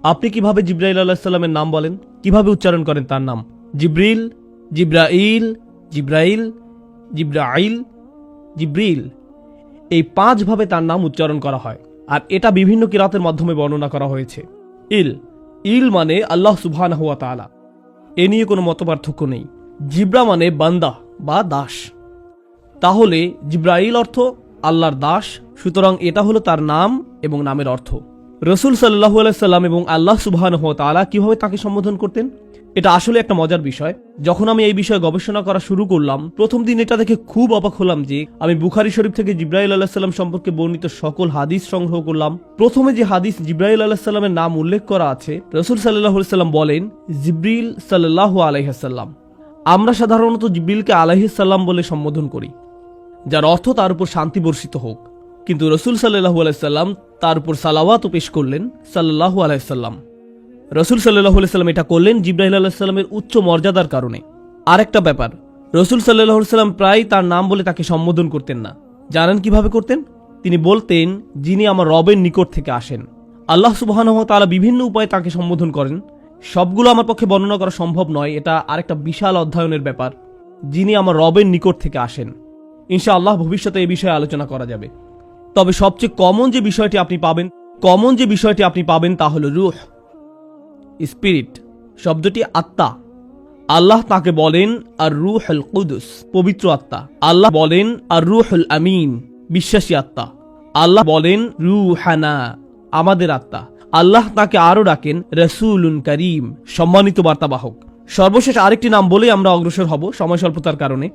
আপনি কিভাবে জিব্রাইল আলাইহিস সালামের নাম বলেন, কিভাবে উচ্চারণ করেন তার নাম? জিব্রিল, জিব্রাইল, জিব্রাইল, জিব্রাইল, জিব্রিল, এই 5 ভাবে তার নাম উচ্চারণ করা হয়। আর এটা বিভিন্ন কিরাতের মাধ্যমে বর্ণনা করা হয়েছে। ইল মানে আল্লাহ সুবহানাহু ওয়া তাআলা, এ নিয়ে কোনো মতপার্থক্য নেই। জিব্রা মানে বান্দা বা দাস। তাহলে জিব্রাইল অর্থ আল্লাহর দাস, সুতরাং এটা হলো তার নাম এবং নামের অর্থ। রাসূল সাল্লাল্লাহু আলাইহি সাল্লাম এবং আল্লাহ সুবহানাহু ওয়া তাআলা কিভাবে তাকে সম্বোধন করতেন, এটা আসলে একটা মজার বিষয়। যখন আমি এই বিষয়ে গবেষণা করা শুরু করলাম, প্রথম দিন এটা দেখে খুব অবাক হলাম যে আমি বুখারী শরীফ থেকে জিব্রাইল আলাইহিস সালাম সম্পর্কে বর্ণিত সকল হাদিস সংগ্রহ করলাম। প্রথমে যে হাদিস জিব্রাইল আলাইহিস সালামের নাম উল্লেখ করা আছে, রাসূল সাল্লাল্লাহু আলাইহি সাল্লাম বলেন জিব্রিল সাল্লাল্লাহু আলাইহি সাল্লাম। আমরা সাধারণত জিব্রিলকে আলাইহিস সালাম বলে সম্বোধন করি, যার অর্থ তার উপর শান্তি বর্ষিত হোক, কিন্তু রাসূল সাল্লাল্লাহু আলাইহি সাল্লাম তার উপর সালাওয়াত পেশ করলেন সাল্লাল্লাহু আলাইহি সাল্লাম। রাসূল সাল্লাল্লাহু আলাইহি সাল্লাম এটা করলেন জিব্রাইল আলাইহিস সালামের উচ্চ মর্যাদার কারণে। আরেকটা ব্যাপার, রাসূল সাল্লাল্লাহু আলাইহি সাল্লাম প্রায় তার নাম বলে তাকে সম্বোধন করতেন না। জানেন কিভাবে করতেন? তিনি বলতেন, যিনি আমার রবের নিকট থেকে আসেন। আল্লাহ সুবহানাহু ওয়া তাআলা বিভিন্ন উপায়ে তাকে সম্বোধন করেন, সবগুলো আমার পক্ষে বর্ণনা করা সম্ভব নয়, এটা আরেকটা বিশাল অধ্যয়নের ব্যাপার। যিনি আমার রবের নিকট থেকে আসেন, ইনশাআল্লাহ ভবিষ্যতে এই বিষয়ে আলোচনা করা যাবে। তবে সবচেয়ে কমন যে বিষয়টি আপনি পাবেন তা হলো রূহ, স্পিরিট, শব্দটি আত্মা। আল্লাহ তাকে বলেন আর রূহুল কুদুস, পবিত্র আত্মা। আল্লাহ বলেন আর রূহুল আমিন, বিশ্বাসী আত্মা। আল্লাহ বলেন রূহানা, আমাদের আত্মা। আল্লাহ তাকে আরো ডাকেন রাসূলুন কারীম, সম্মানিত বার্তাবাহক। সর্বশেষ আরেকটি নাম বলে আমরা অগ্রসর হব সময় স্বল্পতার কারণে।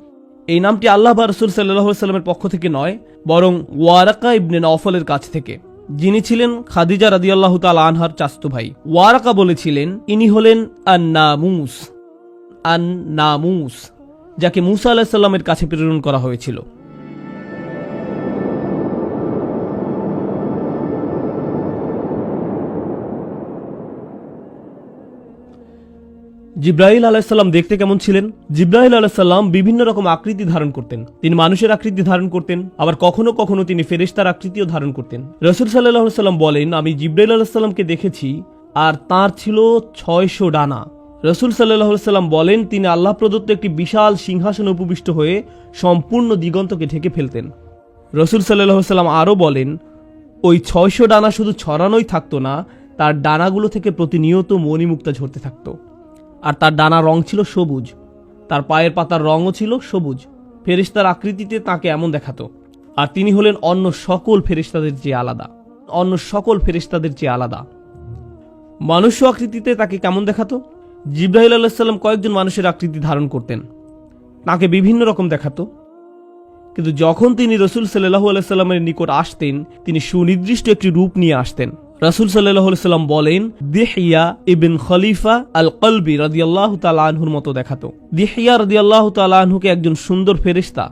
এই নামটি আল্লাহ বা রাসূল সাল্লাল্লাহু আলাইহি সাল্লামের পক্ষ থেকে নয়, বরং ওয়ারাকা ইবনে নওফলের কাছ থেকে, যিনি ছিলেন খাদিজা রাদিয়াল্লাহু তাআলা আনহার চাচাতো ভাই। ওয়ারাকা বলেছিলেন ইনি হলেন আন-নামুস, যাকে মুসা আলাইহিস সালামের কাছে প্রেরণ করা হয়েছিল। জিব্রাইল আলাইহিস সালাম দেখতে কেমন ছিলেন? জিব্রাইল আলাইহিস সালাম বিভিন্ন রকম আকৃতি ধারণ করতেন। তিনি মানুষের আকৃতি ধারণ করতেন, আবার কখনো কখনো তিনি ফেরেশতার আকৃতিও ধারণ করতেন। রাসূল সাল্লাল্লাহু আলাইহি সাল্লাম বলেন, আমি জিব্রাইল আলাইহিস সালামকে দেখেছি আর তার ছিল 600 ডানা। রাসূল সাল্লাল্লাহু আলাইহি সাল্লাম বলেন, তিনি আল্লাহ প্রদত্ত একটি বিশাল সিংহাসনে উপবিষ্ট হয়ে সম্পূর্ণ দিগন্তকে ঢেকে ফেলতেন। রাসূল সাল্লাল্লাহু আলাইহি সাল্লাম আরো বলেন, ওই 600 ডানা শুধু ছড়ানোই থাকতো না, তার ডানাগুলো থেকে প্রতিনিয়ত মণিমুক্তা ঝরতে থাকতো। আর তার ডানার রং ছিল সবুজ, তার পায়ের পাতার রঙও ছিল সবুজ। ফেরেশতার আকৃতিতে তাকে এমন দেখাতো। আর তিনি হলেন অন্য সকল ফেরেশতাদের চেয়ে আলাদা। মনুষ্য আকৃতিতে তাকে কেমন দেখাতো? জিব্রাইল আলাইহিস সালাম কয়েকজন মানুষের আকৃতি ধারণ করতেন, তাকে বিভিন্ন রকম দেখাতো। কিন্তু যখন তিনি রাসূল সাল্লাল্লাহু আলাইহি সাল্লামের নিকট আসতেন, তিনি সুনির্দিষ্ট একটি রূপ নিয়ে আসতেন। রাসূল সাল্লাল্লাহু আলাইহি সাল্লাম বলেন, দিহিয়া ইবনে খলিফা আল কলবি রাদিয়াল্লাহু তাআলা আনহুর মতো দেখাতো। দিহিয়া রাদিয়াল্লাহু তাআলা আনহুকে একজন সুন্দর ফেরেশতা।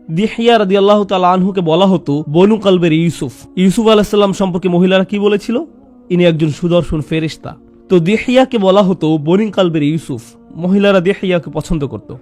দিহিয়া রাদিয়াল্লাহু তাআলা আনহুকে বলা হতো বনু কলবের ইউসুফ। ইউসুফ আলাইহিস সালাম সম্পর্কে মহিলারা কি বলেছিল? ইনি একজন সুদর্শন ফেরেশতা। তো দিহিয়াকে বলা হতো বনু কলবের ইউসুফ। মহিলারা দিহিয়াকে পছন্দ করত।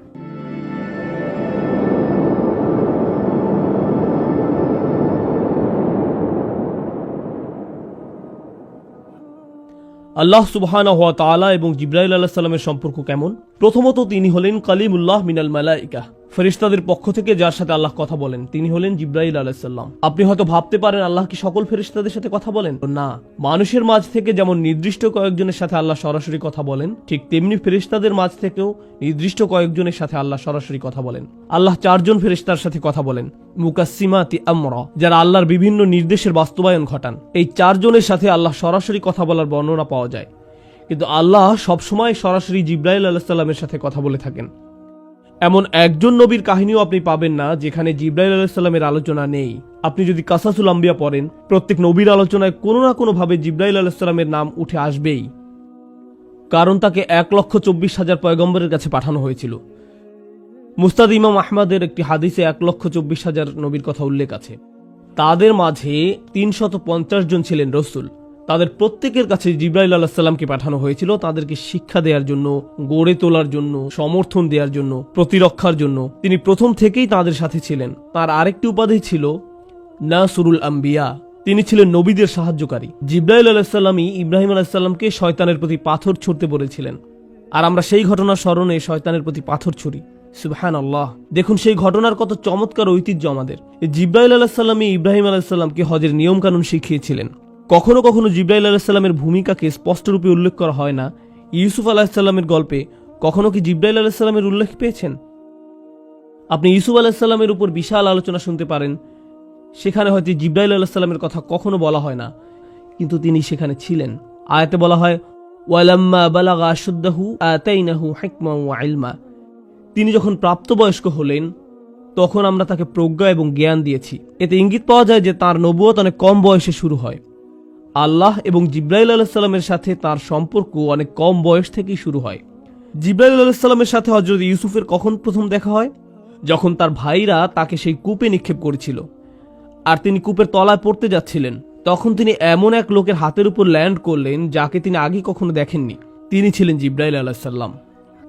আল্লাহ সুবহানাহু ওয়া তাআলা এবং জিব্রাইল আলাইহিস সালামের সম্পর্ক কেমন? প্রথমত, তিনি হলেন কালিমুল্লাহ মিনাল মালাইকা, ফেরেশতাদের পক্ষ থেকে যার সাথে আল্লাহ কথা বলেন তিনি হলেন জিব্রাইল আলাইহিস সালাম। আপনি হয়তো ভাবতে পারেন আল্লাহ কি সকল ফেরেশতাদের সাথে কথা বলেন? না, মানুষের মাঝ থেকে যেমন নির্দিষ্ট কয়েকজনের সাথে আল্লাহ সরাসরি কথা বলেন, ঠিক তেমনি ফেরেশতাদের মাঝ থেকেও নির্দিষ্ট কয়েকজনের সাথে আল্লাহ সরাসরি কথা বলেন। আল্লাহ 4 জন ফেরেশতার সাথে কথা বলেন, মুকাসসিমাতি আমরা, যারা আল্লাহর বিভিন্ন নির্দেশের বাস্তবায়ন ঘটান। এই 4 জনের সাথে আল্লাহ সরাসরি কথা বলার বর্ণনা পাওয়া যায়, কিন্তু আল্লাহ সবসময় সরাসরি জিব্রাইল আলাইহিস সালামের সাথে কথা বলে থাকেন। এমন একজন নবীর কাহিনীও আপনি পাবেন না যেখানে জিব্রাইল আলাইহিস সালামের আলোচনা নেই। আপনি যদি কাসাসুল আম্বিয়া পড়েন, প্রত্যেক নবীর আলোচনায় কোনো না কোনো ভাবে জিব্রাইল আলাইহিস সালামের নাম উঠে আসবেই, কারণ তাকে 1,24,000 পয়গম্বরের কাছে পাঠানো হয়েছিল। মুস্তাদ ইমাম আহমদের একটি হাদিসে 1,24,000 নবীর কথা উল্লেখ আছে। তাদের মাঝে 350 জন ছিলেন রসুল। তাদের প্রত্যেকের কাছে জিব্রাইল আলাইহিস সালামকে পাঠানো হয়েছিল তাদেরকে শিক্ষা দেওয়ার জন্য, গড়ে তোলার জন্য, সমর্থন দেওয়ার জন্য, প্রতিরক্ষার জন্য। তিনি প্রথম থেকেই তাদের সাথে ছিলেন। তার আরেকটি উপাধি ছিল নাসরুল আম্বিয়া, তিনি ছিলেন নবীদের সাহায্যকারী। জিব্রাইল আলাইহিস সালামই ইব্রাহিম আলাইহিস সালামকে শয়তানের প্রতি পাথর ছুঁড়তে বলেছিলেন, আর আমরা সেই ঘটনার স্মরণে শয়তানের প্রতি পাথর ছুঁড়ি। সুবহানাল্লাহ। দেখুন সেই ঘটনার কত চমৎকার ঐতিহ্য আমাদের। জিব্রাইল আলাইহিস সালামই ইব্রাহিম আলাইহিস সালামকে হজের নিয়ম কানুন শিখিয়েছিলেন। কখনো কখনো জিব্রাইল আলাইহিস সালামের ভূমিকাকে স্পষ্টরূপে উল্লেখ করা হয় না। ইউসুফ আলাইহিস সালামের গল্পে কখনো কি জিব্রাইল আলাইহিস সালামের উল্লেখ পেয়েছেন? আপনি ইউসুফ আলাইহিস সালামের উপর বিশাল আলোচনা শুনতে পারেন, সেখানে হয়তো জিব্রাইল আলাইহিস সালামের কথা কখনো বলা হয় না, কিন্তু তিনি সেখানে ছিলেন। আয়াতে বলা হয় ওয়ালাম্মা বালাগা আশুদ্দাহু আতাইনাহু হিকমা ওয়া ইলমা। তিনি যখন প্রাপ্তবয়স্ক হলেন তখন আমরা তাকে প্রজ্ঞা এবং জ্ঞান দিয়েছি। এতে ইঙ্গিত পাওয়া যায় যে তার নবুয়ত অনেক কম বয়সে শুরু হয়। আল্লাহ এবং জিব্রাইল আলাইহিস সালামের সাথে তার সম্পর্ক অনেক কম বয়স থেকেই শুরু হয়। জিব্রাইল আলাইহিস সালামের সাথে হযরত ইউসুফের কখন প্রথম দেখা হয়? যখন তার ভাইরা তাকে সেই কূপে নিক্ষেপ করেছিল আর তিনি কূপের তলায় পড়তে যাচ্ছিলেন, তখন তিনি এমন এক লোকের হাতের উপর ল্যান্ড করলেন যাকে তিনি আগে কখনো দেখেননি। তিনি ছিলেন জিব্রাইল আলাইহিস সালাম।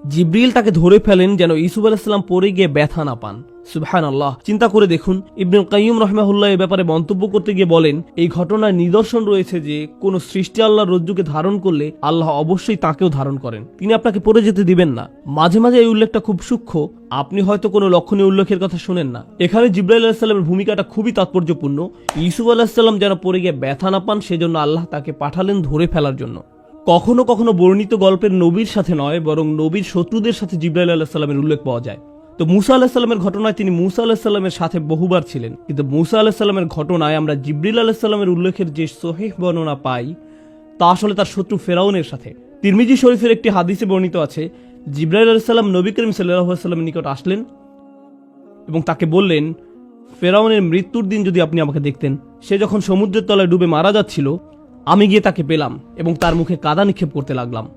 জিব্রিল তাকে ধরে ফেলেন যেন ইউসুফ আলাইহিস সালাম পড়ে গিয়ে ব্যথা না পান। সুবহানাল্লাহ। চিন্তা করে দেখুন, ইবনুল কাইয়্যিম রাহিমাহুল্লাহ এ ব্যাপারে মন্তব্য করতে গিয়ে বলেন, এই ঘটনার নিদর্শন রয়েছে যে কোন সৃষ্টি আল্লাহর রজ্জুকে ধারণ করলে আল্লাহ অবশ্যই তাকেও ধারণ করেন, তিনি আপনাকে পড়ে যেতে দিবেন না। মাঝে মাঝে এই উল্লেখটা খুব সূক্ষ্ম, আপনি হয়তো কোনো লক্ষণীয় উল্লেখের কথা শুনেন না। এখানে জিব্রাইল আলাইহিস সালামের ভূমিকাটা খুবই তাৎপর্যপূর্ণ। ইউসুফ আলাইহিস সালাম যেন পড়ে গিয়ে ব্যথা না পান সেজন্য আল্লাহ তাকে পাঠালেন ধরে ফেলার জন্য। কখনো কখনো বর্ণিত গল্পের নবীর সাথে নয়, বরং নবীর শত্রুদের সাথে জিব্রাইল আলাইহিস সালামের উল্লেখ পাওয়া যায়। তো মুসা আলাইহিস সালামের ঘটনায় তিনি মুসা আলাইহিস সালামের সাথে বহুবার ছিলেন, কিন্তু মুসা আলাইহিস সালামের ঘটনায় আমরা জিবরিল আলাইহিস সালামের উল্লেখের যে সহিহ বর্ণনা পাই তা আসলে তার শত্রু ফেরাউনের সাথে। তিরমিজি শরীফের একটি হাদিসে বর্ণিত আছে, জিবরাইল আলাইহিস সালাম নবী করিম সাল্লাল্লাহু আলাইহি ওয়াসাল্লামের নিকট আসলেন এবং তাকে বললেন, ফেরাউনের মৃত্যুর দিন যদি আপনি আমাকে দেখতেন, সে যখন সমুদ্রের তলায় ডুবে মারা যাচ্ছিল, আমি গিয়ে তাকে পেলাম এবং তার মুখে কাদা নিক্ষেপ করতে লাগলাম।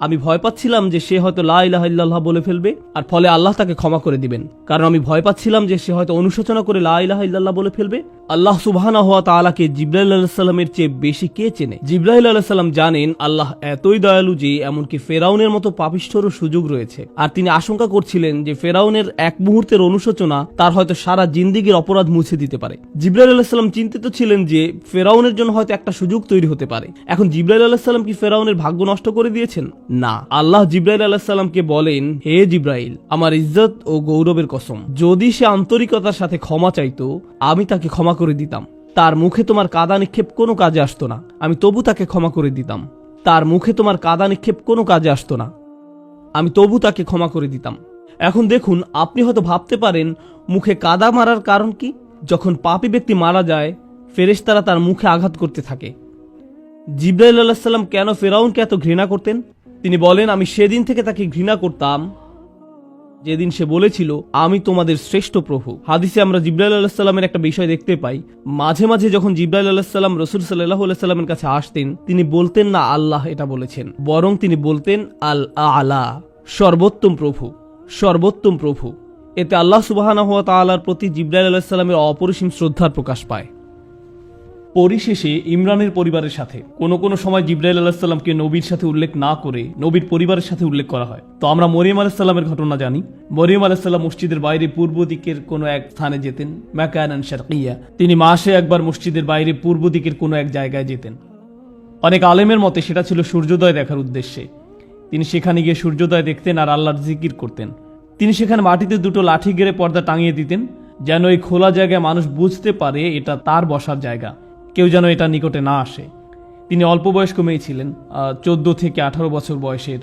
আমি ভয় পাচ্ছিলাম যে সে হয়তো লা ইলাহা ইল্লাল্লাহ বলে ফেলবে আর ফলে আল্লাহ তাকে ক্ষমা করে দিবেন, কারণ আমি ভয় পাচ্ছিলাম যে সে হয়তো অনুশোচনা করে লা ইলাহা ইল্লাল্লাহ বলে ফেলবে। আল্লাহ সুবহানাহু ওয়া তাআলাকে জিবরাইল আলাইহিস সালামের চেয়ে বেশি কে চেনে? জিবরাইল আলাইহিস সালাম জানেন আল্লাহ এতই দয়ালু যে এমনকি ফেরাউনের মতো পাপিষ্ঠরও সুযোগ রয়েছে, আর তিনি আশঙ্কা করছিলেন যে ফেরাউনের এক মুহূর্তের অনুশোচনা তার হয়তো সারা জিন্দেগীর অপরাধ মুছে দিতে পারে। জিবরাইল আলাইহিস সালাম চিন্তিত ছিলেন যে ফেরাউনের জন্য হয়তো একটা সুযোগ তৈরি হতে পারে। এখন জিবরাইল আলাইহিস সালাম কি ফেরাউনের ভাগ্য নষ্ট করে দিয়েছেন? না। আল্লাহ জিবরাইল আলাইহিস সালামকে বলেন, হে জিবরাইল, আমার ইজ্জত ও গৌরবের কসম, যদি সে আন্তরিকতার সাথে ক্ষমা চাইতো আমি তাকে ক্ষমা করে দিতাম। তার মুখে তোমার কাদা নিক্ষেপ কোনো কাজে আসতো না, আমি তবু তাকে ক্ষমা করে দিতাম। তার মুখে তোমার কাদা নিক্ষেপ কোনো কাজে আসতো না, আমি তবু তাকে ক্ষমা করে দিতাম। এখন দেখুন, আপনি হয়তো ভাবতে পারেন মুখে কাদা মারার কারণ কি? যখন পাপী ব্যক্তি মারা যায়, ফেরেশতারা তার মুখে আঘাত করতে থাকে। জিবরাইল আলাইহিস সালাম কেন ফেরাউনকে এত ঘৃণা করতেন? তিনি বলেন, আমি সেদিন থেকে তাকে ঘৃণা করতাম যেদিন সে বলেছিল আমি তোমাদের শ্রেষ্ঠ প্রভু। হাদিসে আমরা জিবরাইল আলাইহিস সালামের একটা বিষয় দেখতে পাই, মাঝে মাঝে যখন জিবরাইল আলাইহিস সালাম রাসূল সাল্লাল্লাহু আলাইহি সাল্লামের কাছে আসতেন, তিনি বলতেন না আল্লাহ এটা বলেছেন, বরং তিনি বলতেন আল আলা, সর্বোত্তম প্রভু, সর্বোত্তম প্রভু। এতে আল্লাহ সুবহানাহু ওয়া তাআলার প্রতি জিবরাইল আলাইহিস সালামের অপরিসীম শ্রদ্ধার প্রকাশ পায়। পরিশেষে ইমরানের পরিবারের সাথে কোনো সময় জিবরাইল আলাইহিস সালামকে নবীর সাথে উল্লেখ না করে নবীর পরিবারের সাথে উল্লেখ করা হয়। তো আমরা মরিয়ম আলাইহিস সালামের ঘটনা জানি। মরিয়ম আলাইহিস সালাম মসজিদের বাইরে পূর্ব দিকের কোনো এক স্থানে যেতেন, মাকানান শারকিয়া। তিনি মাসে একবার মসজিদের বাইরে পূর্ব দিকের কোনো এক জায়গায় যেতেন। অনেক আলেমের মতে সেটা ছিল সূর্যোদয় দেখার উদ্দেশ্যে। তিনি সেখানে গিয়ে সূর্যোদয় দেখতেন আর আল্লাহর জিকির করতেন। তিনি সেখানে মাটিতে দুটো লাঠি গেড়ে পর্দা টাঙিয়ে দিতেন, যেন এই খোলা জায়গায় মানুষ বুঝতে পারে এটা তার বসার জায়গা, কেউ যেন এটা নিকটে না আসে। তিনি অল্প বয়স্ক মেয়ে ছিলেন, 14 থেকে 18 বছর বয়সের।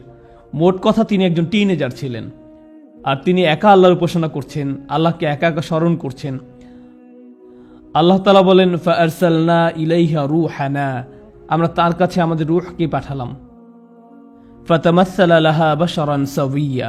মোট কথা তিনি একজন টিনেজার ছিলেন, আর তিনি একা আল্লাহর উপাসনা করছেন, আল্লাহকে একা একা স্মরণ করছেন। আল্লাহ তাআলা বলেন, ফাআরসালনা ইলাইহা রূহানা, আমরা তার কাছে আমাদের রূহকে পাঠালাম। ফাতামাসসালা লাহা বাশারান সাওয়িয়া,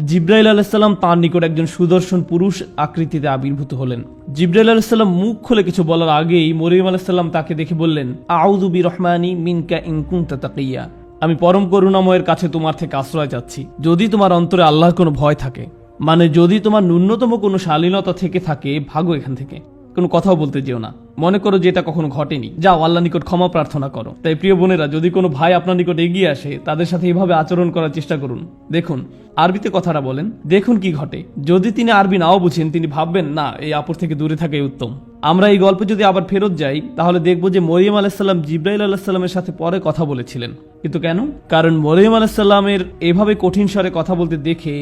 জিবরাইল আলাইহিস সালাম তার নিকট একজন সুদর্শন পুরুষ আকৃতিতে আবির্ভূত হলেন। জিবরাইল আলাইহিস সালাম মুখ খুলে কিছু বলার আগেই মরিয়ম আলাইহিস সালাম তাকে দেখে বললেন, আউযু বিরহমানি মিনকা ইন কুনতা তাকিয়া, আমি পরম করুণাময়ের কাছে তোমার থেকে আশ্রয় চাচ্ছি যদি তোমার অন্তরে আল্লাহর কোনো ভয় থাকে, মানে যদি তোমার ন্যূনতম কোনো শালীনতা থেকে থাকে, ভাগো এখান থেকে, কোনো কথাও বলতে যেও না, মনে করো যে এটা কখনো ঘটেনি, যাও আল্লাহ নিকট ক্ষমা প্রার্থনা করো। তাই প্রিয় বোনেরা, যদি কোনো ভাই আপনার নিকট এগিয়ে আসে, তাদের সাথে এইভাবে আচরণ করার চেষ্টা করুন। দেখুন আরবিতে কথাটা বলেন, দেখুন কি ঘটে। যদি তিনি আরবি নাও বুঝেন, তিনি ভাববেন না এই আপুর থেকে দূরে থাকাই উত্তম। আমরা এই গল্পে যদি আবার ফেরত যাই তাহলে দেখব যে মরিয়ম আলাইসাল্লাম জিব্রাইল আলাইসাল্লামের সাথে পরে কথা বলেছিলেন। কিন্তু কেন? কারণ মরিয়ম আলাইসাল্লামের এভাবে কঠিন স্বরে কথা বলতে দেখে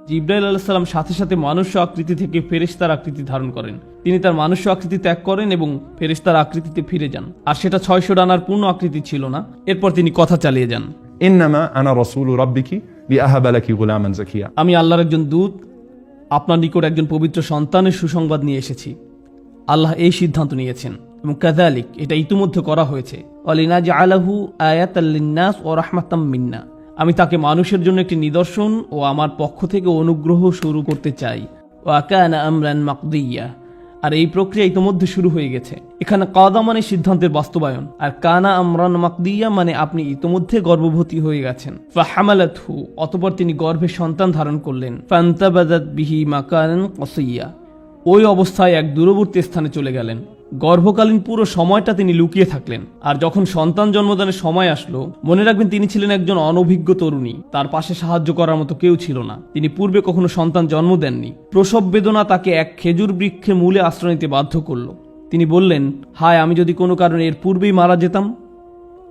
জিব্রাইল আলাইসাল্লাম সাথে সাথে মানুষ্য আকৃতি থেকে ফেরেশতার আকৃতি ধারণ করেন। তিনি তার মানুষ্য আকৃতি ত্যাগ করেন এবং ফেরেশতার আকৃতিতে ফিরে যান। আর সেটা 600 ডানার পূর্ণ আকৃতি ছিল না। এরপর তিনি কথা চালিয়ে যান, ইন্নামা আনা রাসূলু রাব্বিকি লিআহাবা লাকি গুলামান যাকিয়া। আমি আল্লাহর একজন দূত, আপনার নিকট একজন পবিত্র সন্তানের সুসংবাদ নিয়ে এসেছি। আল্লাহ এই সিদ্ধান্ত নিয়েছেন এবং কাযালিক, এটা ইতিমধ্যে করা হয়েছে। ওয়ালিনাজআলাহু আয়াতাল লিন্নাস ওয়া রাহমাতাম মিন্না, আমি তাকে মানুষের জন্য একটি নিদর্শন ও আমার পক্ষ থেকে অনুগ্রহ শুরু করতে চাই। ওয়া কানা আমরান মাকদিয়া, আর এই প্রক্রিয়া ইতিমধ্যে শুরু হয়ে গেছে। এখানে কাদা মানে সিদ্ধান্তের বাস্তবায়ন, আর কানা আমরান মাকদিয়া মানে আপনি ইতিমধ্যে গর্ভবতী হয়ে গেছেন। ফাহামালাতহু, অতঃপর তিনি গর্ভে সন্তান ধারণ করলেন। ফান্তাবাযাত বিহি মাকানান কসিয়া, ওই অবস্থায় এক দূরবর্তী স্থানে চলে গেলেন। গর্ভকালীন পুরো সময়টা তিনি লুকিয়ে থাকলেন। আর যখন সন্তান জন্মদানের সময় আসলো, মনে রাখবেন তিনি ছিলেন একজন অনভিজ্ঞ তরুণী, তার পাশে সাহায্য করার মতো কেউ ছিল না। তিনি পূর্বে কখনো সন্তান জন্ম দেননি। প্রসব বেদনা তাকে এক খেজুর বৃক্ষের মূলে আশ্রয় নিতে বাধ্য করলো। তিনি বললেন, হায়, আমি যদি কোনো কারণে এর পূর্বেই মারা যেতাম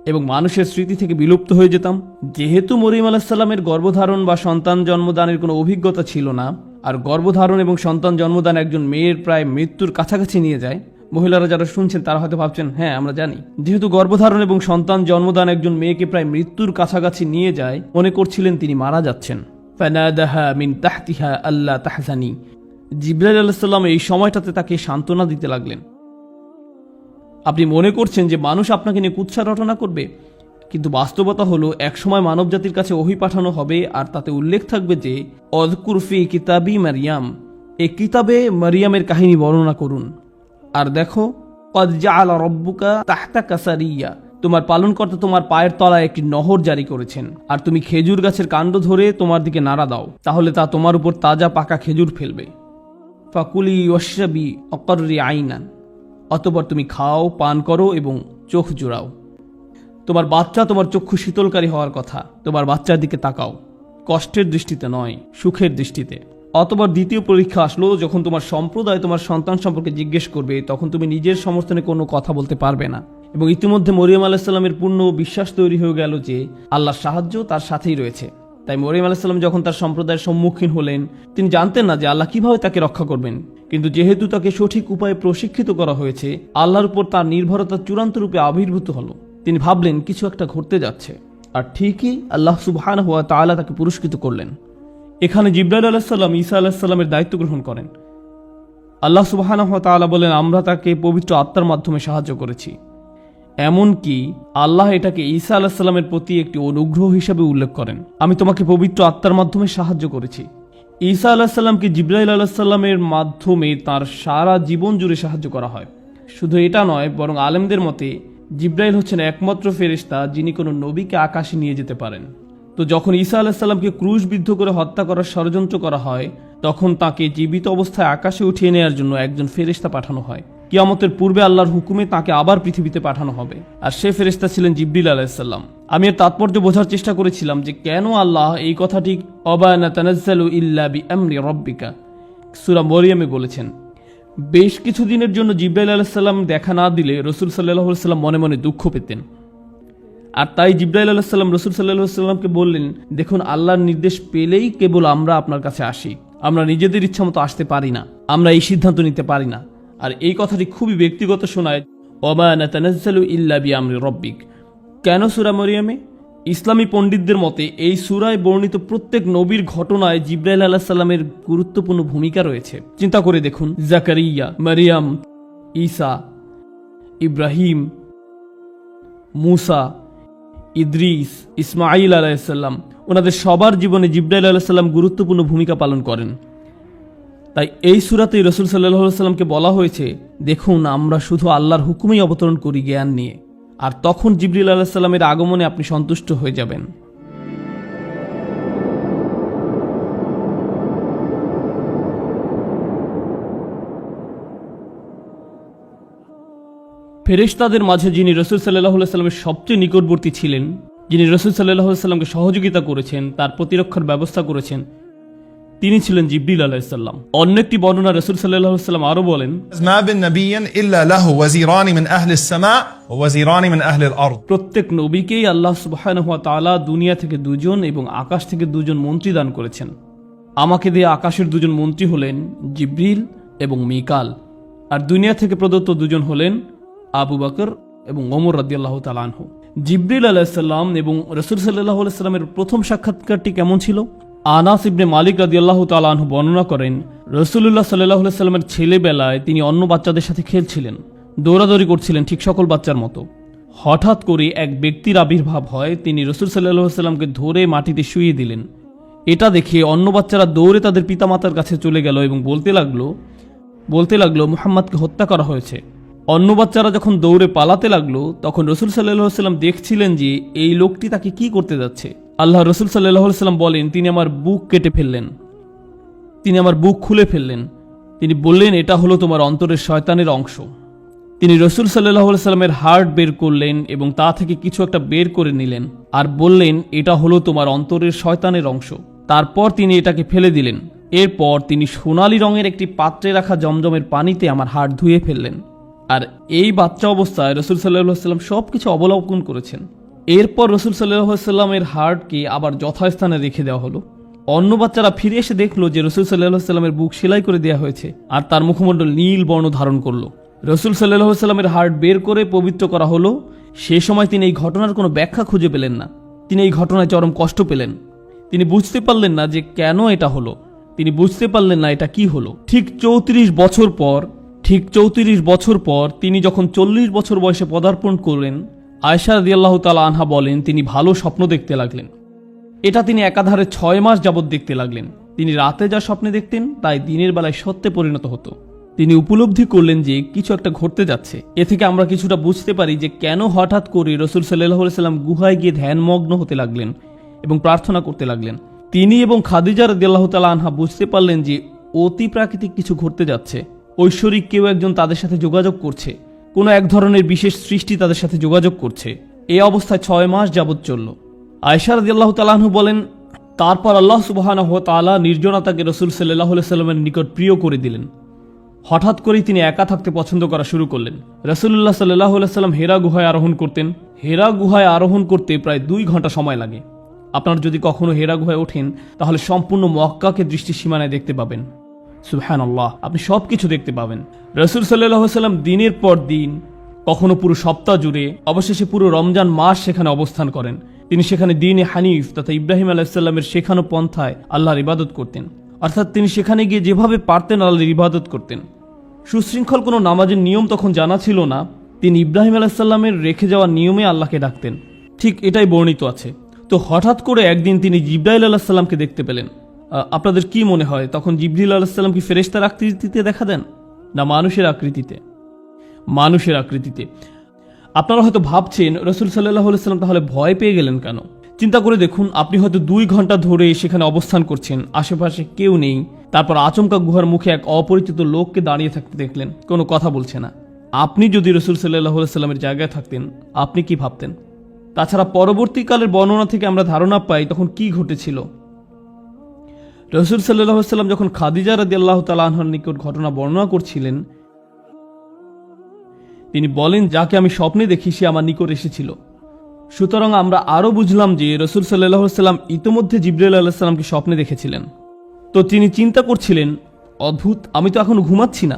এবং মানুষের স্মৃতি থেকে বিলুপ্ত হয়ে যেতাম। যেহেতু মরিয়ম আলাইসাল্লামের গর্ভধারণ বা সন্তান জন্মদানের কোনো অভিজ্ঞতা ছিল না, আর গর্ভধারণ এবং সন্তান জন্মদান একজন মেয়ের প্রায় মৃত্যুর কাছাকাছি নিয়ে যায়। মহিলারা যারা শুনছেন তারা হয়তো ভাবছেন, হ্যাঁ আমরা জানি। যেহেতু গর্ভধারণ এবং সন্তান জন্মদান একজন মেয়েকে প্রায় মৃত্যুর কাছাকাছি নিয়ে যায়, মনে করছিলেন তিনি মারা যাচ্ছেন। ফানাদাহা মিন তাহতিহা আল্লা তাহজানি, জিবরাইল আলাইহিস সালাম এই সময়টাতে তাকে সান্ত্বনা দিতে লাগলেন। আপনি মনে করছেন যে মানুষ আপনাকে নিয়ে কুৎসা রটনা করবে, কিন্তু বাস্তবতা হলো একসময় মানব জাতির কাছে ওহী পাঠানো হবে, আর তাতে উল্লেখ থাকবে যে অযকুর ফি কিতাবি মারিয়াম, এই কিতাবে মারিয়ামের কাহিনী বর্ণনা করুন। আর দেখো, কদ জাআলা রাব্বুকা তাহতাকা সারিয়া, তোমার পালনকর্তা তোমার পায়ের তলায় একটি নহর জারি করেছেন। আর তুমি খেজুর গাছের কাণ্ড ধরে তোমার দিকে নাড়া দাও, তাহলে তা তোমার উপর তাজা পাকা খেজুর ফেলবে। ফাকুলি ওয়াশরাবি অকররি আইনান, অতঃপর তুমি খাও, পান করো এবং চোখ জোড়াও। তোমার বাচ্চা তোমার চক্ষু শীতলকারী হওয়ার কথা। তোমার বাচ্চার দিকে তাকাও, কষ্টের দৃষ্টিতে নয়, সুখের দৃষ্টিতে। অতঃপর দ্বিতীয় পরীক্ষা আসলো, যখন তোমার সম্প্রদায় তোমার সন্তান সম্পর্কে জিজ্ঞেস করবে, তখন তুমি নিজের সমর্থনে কোনো কথা বলতে পারবে না। এবং ইতিমধ্যে মরিয়ম আলাইহিস সালামের পূর্ণ বিশ্বাস তৈরি হয়ে গেল যে আল্লাহর সাহায্য তার সাথেই রয়েছে। তাই মরিয়ম আলাইহিস সালাম যখন তার সম্প্রদায়ের সম্মুখীন হলেন, তিনি জানতেন না যে আল্লাহ কিভাবে তাকে রক্ষা করবেন। কিন্তু যেহেতু তাকে সঠিক উপায়ে প্রশিক্ষিত করা হয়েছে, আল্লাহর উপর তার নির্ভরতা চূড়ান্ত রূপে আবির্ভূত হলো। তিনি ভাবলেন কিছু একটা ঘটতে যাচ্ছে, আর ঠিকই আল্লাহ সুবহানাহু ওয়া তাআলা তাকে পুরস্কৃত করলেন। এখানে জিবরাইল আলাইহিস সালাম ঈসা আলাইহিস সালামের দায়িত্ব গ্রহণ করেন। আল্লাহ সুবহানাহু ওয়া তাআলা বলেন, আমরা তাকে পবিত্র আত্মার মাধ্যমে সাহায্য করেছি। এমনকি আল্লাহ এটাকে ঈসা আলাইহিস সালামের প্রতি একটি অনুগ্রহ হিসেবে উল্লেখ করেন। আমি তোমাকে পবিত্র আত্মার মাধ্যমে সাহায্য করেছি। ঈসা আলাইহিস সালামকে জিবরাইল আলাইহিস সালামের মাধ্যমে তার সারা জীবন জুড়ে সাহায্য করা হয়। শুধু এটা নয়, বরং আলেমদের মতে জিবরাইল হচ্ছেন একমাত্র ফেরেশতা যিনি কোনো নবীকে আকাশে নিয়ে যেতে পারেন। তো যখন ঈসা আলাইহিস সালামকে ক্রুশবিদ্ধ করে হত্যা করার ষড়যন্ত্র করা হয়, তখন তাকে জীবিত অবস্থায় আকাশে উঠিয়ে নেওয়ার জন্য একজন ফেরেশতা পাঠানো হয়। কিয়ামতের পূর্বে আল্লাহর হুকুমে তাকে আবার পৃথিবীতে পাঠানো হবে, আর সে ফেরেশতা ছিলেন জিবরিল আলাইহিস সালাম। আমি এর তাৎপর্য বোঝার চেষ্টা করেছিলাম যে কেন আল্লাহ এই কথাটি ওয়া মা তানাজ্জালু ইল্লা বিআমরি রাব্বিকা সূরা মরিয়মে বলেছেন। বেশ কিছু দিনের জন্য জিবরাইল আলাইহিস সালাম দেখা না দিলে রাসূল সাল্লাল্লাহু আলাইহি ওয়াসাল্লাম মনে মনে দুঃখ পেতেন। আর তাই জিবরাইল আলাইহিস সালাম রাসূল সাল্লাল্লাহু আলাইহি ওয়াসাল্লামকে বললেন, দেখুন, আল্লাহর নির্দেশ পেলেই কেবল আমরা আপনার কাছে আসি। আমরা নিজেদের ইচ্ছা মতো আসতে পারি না, আমরা এই সিদ্ধান্ত নিতে পারি না। আর এই কথাটি খুবই ব্যক্তিগত শোনায়, ওয়া মা নাতানাজ্জালু ইল্লা বিআমরি রাব্বিক। কেন সূরা মরিয়মে? ইসলামী পণ্ডিতদের মতে এই সূরায় বর্ণিত প্রত্যেক নবীর ঘটনায় জিবরাইল আলাইহিস সালামের গুরুত্বপূর্ণ ভূমিকা রয়েছে। চিন্তা করে দেখুন, জাকারিয়া, মারিয়াম, ঈসা, ইব্রাহিম, মুসা, ইদ্রিস, ইসমাঈল আলাইহিস সালাম, ওনাদের সবার জীবনে জিবরাইল আলাইহিস সালাম গুরুত্বপূর্ণ ভূমিকা পালন করেন। তাই এই সূরাতেই রাসূল সাল্লাল্লাহু আলাইহি ওয়াসাল্লামকে বলা হয়েছে, দেখুন, আমরা শুধু আল্লাহর হুকুমেই অবতরণ করি জ্ঞান নিয়ে, আর তখন জিবরিল আলাইহিস সালামের আগমনে আপনি সন্তুষ্ট হয়ে যাবেন। ফেরেশতাদের মাঝে যিনি রাসূল সাল্লাল্লাহু আলাইহি ওয়াসাল্লামের সবচেয়ে নিকটবর্তী ছিলেন, যিনি রাসূল সাল্লাল্লাহু আলাইহি ওয়াসাল্লামকে সহযোগিতা করেছেন, তার প্রতিরক্ষার ব্যবস্থা করেছেন, তিনি ছিলেন জিবরিল আলাইহিসসালাম। অন্য একটি বর্ণনা রাসূল সাল্লাল্লাহু আলাইহি ওয়াসাল্লাম আরো বলেন, ما من نبي إلا له وزيران من أهل السماء ووزيران من أهل الأرض। প্রত্যেক নবীকেই আল্লাহ সুবহানাহু ওয়া তাআলা দুনিয়া থেকে দুজন এবং আকাশ থেকে দুজন মন্ত্রী দান করেছেন। আমাকে দিয়ে আকাশের দুজন মন্ত্রী হলেন জিবরিল এবং মিকাল, আর দুনিয়া থেকে প্রদত্ত দুজন হলেন আবু বকর এবং ওমর রাদিয়াল্লাহু তাআলা আনহু। জিবরিল আলাইহিস সালাম এবং রাসূল সাল্লাল্লাহু আলাইহি সাল্লামের প্রথম সাক্ষাৎকারটি কেমন ছিল? আনাস ইবনে মালিক রাদিয়াল্লাহু তাআলা আনহু বর্ণনা করেন, রাসূলুল্লাহ সাল্লাল্লাহু আলাইহি সাল্লামের ছেলেবেলায় তিনি অন্য বাচ্চাদের সাথে খেলছিলেন, দৌড়াদৌড়ি করছিলেন ঠিক সকল বাচ্চার মতো। হঠাৎ করে এক ব্যক্তির আবির্ভাব হয়, তিনি রাসূল সাল্লাল্লাহু আলাইহি সাল্লামকে ধরে মাটিতে শুইয়ে দিলেন। এটা দেখে অন্য বাচ্চারা দৌড়ে তাদের পিতামাতার কাছে চলে গেল এবং বলতে লাগলো মুহাম্মদকে হত্যা করা হয়েছে। অন্য বাচ্চারা যখন দৌড়ে পালাতে লাগলো, তখন রাসূল সাল্লাল্লাহু আলাইহি সাল্লাম দেখছিলেন যে এই লোকটি তাকে কি করতে যাচ্ছে। আল্লাহ রাসূল সাল্লাল্লাহু আলাইহি সাল্লাম বলেন, তিনি আমার বুক কেটে ফেললেন, তিনি আমার বুক খুলে ফেললেন। তিনি বললেন, এটা হলো তোমার অন্তরের শয়তানের অংশ। তিনি রাসূল সাল্লাল্লাহু আলাইহি সাল্লামের হার্ট বের করলেন এবং তা থেকে কিছু একটা বের করে নিলেন আর বললেন, এটা হলো তোমার অন্তরের শয়তানের অংশ। তারপর তিনি এটাকে ফেলে দিলেন। এরপর তিনি সোনালী রঙের একটি পাত্রে রাখা জমজমের পানিতে আমার হাড় ধুয়ে ফেললেন। আর এই বাচ্চা অবস্থায় রাসূল সাল্লাল্লাহু আলাইহি সাল্লাম সবকিছু অবলোকন করেছেন। এরপর রাসূল সাল্লাল্লাহু আলাইহি সাল্লামের হাড়কে আবার যথাস্থানে রেখে দেওয়া হলো। অন্য বাচ্চারা ফিরে এসে দেখলো যে রাসূল সাল্লাল্লাহু আলাইহি সাল্লামের বুক সেলাই করে দেওয়া হয়েছে আর তার মুখমণ্ডল নীল বর্ণ ধারণ করলো। রাসূল সাল্লাল্লাহু আলাইহি সাল্লামের হাড় বের করে পবিত্র করা হলো। সে সময় তিনি এই ঘটনার কোনো ব্যাখ্যা খুঁজে পেলেন না। তিনি এই ঘটনায় চরম কষ্ট পেলেন। তিনি বুঝতে পারলেন না যে কেন এটা হলো, তিনি বুঝতে পারলেন না এটা কি হলো। ঠিক 34 বছর পর তিনি যখন 40 বছর বয়সে পদার্পণ করলেন, আয়েশা রাদিয়াল্লাহু তাআলা আনহা বলেন, তিনি ভালো স্বপ্ন দেখতে লাগলেন। এটা তিনি একাধারে 6 মাস যাবৎ দেখতে লাগলেন। তিনি রাতে যা স্বপ্নে দেখতেন তাই দিনের বেলায় সত্যে পরিণত হতো। তিনি উপলব্ধি করলেন যে কিছু একটা ঘটতে যাচ্ছে। এ থেকে আমরা কিছুটা বুঝতে পারি যে কেন হঠাৎ করে রাসূল সাল্লাল্লাহু আলাইহি সাল্লাম গুহায় গিয়ে ধ্যানমগ্ন হতে লাগলেন এবং প্রার্থনা করতে লাগলেন। তিনি এবং খাদিজা রাদিয়াল্লাহু তাআলা আনহা বুঝতে পারলেন যে অতি প্রাকৃতিক কিছু ঘটতে যাচ্ছে। ঐশ্বরিক কেউ একজন তাদের সাথে যোগাযোগ করছে, কোনো এক ধরনের বিশেষ সৃষ্টি তাদের সাথে যোগাযোগ করছে। এই অবস্থায় 6 মাস যাবৎ চলল। আয়েশা রাদিয়াল্লাহু তাআলা আনহা বলেন, তারপর আল্লাহ সুবহানাহু ওয়া তাআলা নির্জনতাকে রাসূল সাল্লাল্লাহু আলাইহি সাল্লামের নিকট প্রিয় করে দিলেন। হঠাৎ করেই তিনি একা থাকতে পছন্দ করা শুরু করলেন। রাসূলুল্লাহ সাল্লাল্লাহু আলাইহি সাল্লাম হেরা গুহায় আরোহণ করতেন। হেরা গুহায় আরোহণ করতে প্রায় 2 ঘন্টা সময় লাগে। আপনারা যদি কখনো হেরা গুহায় ওঠেন তাহলে সম্পূর্ণ মক্কাকে দৃষ্টি সীমানায় দেখতে পাবেন। সুবহানাল্লাহ, আপনি সবকিছু দেখতে পাবেন। রাসূল সাল্লাল্লাহু আলাইহি সাল্লাম দিনের পর দিন, কখনো পুরো সপ্তাহ জুড়ে, অবশেষে পুরো রমজান মাস সেখানে অবস্থান করেন। তিনি সেখানে দ্বীনে হানিফ তথা ইব্রাহিম আলাইহিস সালামের শেখানো পন্থায় আল্লাহর ইবাদত করতেন। অর্থাৎ তিনি সেখানে গিয়ে যেভাবে পারতেন আল্লাহর ইবাদত করতেন। সুশৃঙ্খল কোনো নামাজের নিয়ম তখন জানা ছিল না। তিনি ইব্রাহিম আলাইহিস সালামের রেখে যাওয়া নিয়মে আল্লাহকে ডাকতেন। ঠিক এটাই বর্ণিত আছে। তো হঠাৎ করে একদিন তিনি জিবরাইল আলাইহিস সালামকে দেখতে পেলেন। আপনাদের কি মনে হয় তখন জিবরিল আলাইহিস সালাম কি ফেরেশতার আকৃতিতে দেখা দেন, না মানুষের আকৃতিতে? মানুষের আকৃতিতে। আপনারা হয়তো ভাবছেন রাসূল সাল্লাল্লাহু আলাইহি সাল্লাম তাহলে ভয় পেয়ে গেলেন কেন? চিন্তা করে দেখুন, আপনি হয়তো 2 ঘন্টা ধরে সেখানে অবস্থান করছেন, আশেপাশে কেউ নেই, তারপর আচমকা গুহার মুখে এক অপরিচিত লোককে দাঁড়িয়ে থাকতে দেখলেন, কোনো কথা বলছে না। আপনি যদি রাসূল সাল্লাল্লাহু আলাইহি সাল্লামের জায়গায় থাকতেন, আপনি কি ভাবতেন? তাছাড়া পরবর্তীকালের বর্ণনা থেকে আমরা ধারণা পাই তখন কি ঘটেছিল। রাসূল সাল্লাল্লাহু আলাইহি সাল্লাম যখন খাদিজা রাদিয়াল্লাহু তাআলা আনহার নিকট ঘটনা বর্ণনা করছিলেন, তিনি বলেন, যাকে আমি স্বপ্নে দেখি সে আমার নিকট এসেছিল। সুতরাং আমরা আরও বুঝলাম যে রাসূল সাল্লাল্লাহু আলাইহি সাল্লাম ইতোমধ্যে জিবরাইল আলাইহিস সালামকে স্বপ্নে দেখেছিলেন। তো তিনি চিন্তা করছিলেন, অদ্ভুত, আমি তো এখন ঘুমাচ্ছি না,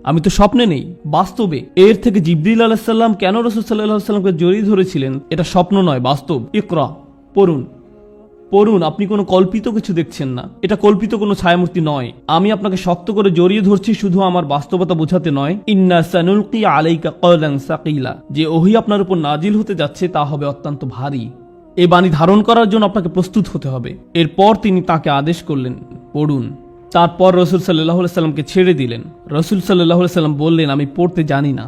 আমি তো স্বপ্নে নেই, বাস্তবে। এর থেকে জিবরিল আলাইহিস সালাম কেন রাসূল সাল্লাল্লাহু আলাইহি সাল্লামকে জড়িয়ে ধরেছিলেন? এটা স্বপ্ন নয়, বাস্তব। ইকরা, পড়ুন, আপনি কোনো কল্পিত কিছু দেখছেন না, এটা কল্পিত কোনো ছায়ামূর্তি নয়। আমি আপনাকে শক্ত করে জড়িয়ে ধরছি শুধু আমার বাস্তবতা বোঝাতে নয়। ইন্না সানুলকি আলাইকা কওলান সাকিলা, যে ওহী আপনার উপর নাজিল হতে যাচ্ছে তা হবে অত্যন্ত ভারী। এই বাণী ধারণ করার জন্য আপনাকে প্রস্তুত হতে হবে। এরপর তিনি তাকে আদেশ করলেন, পড়ুন। তারপর রাসূল সাল্লাল্লাহু আলাইহি সাল্লামকে ছেড়ে দিলেন। রাসূল সাল্লাল্লাহু আলাইহি সাল্লাম বললেন, আমি পড়তে জানি না।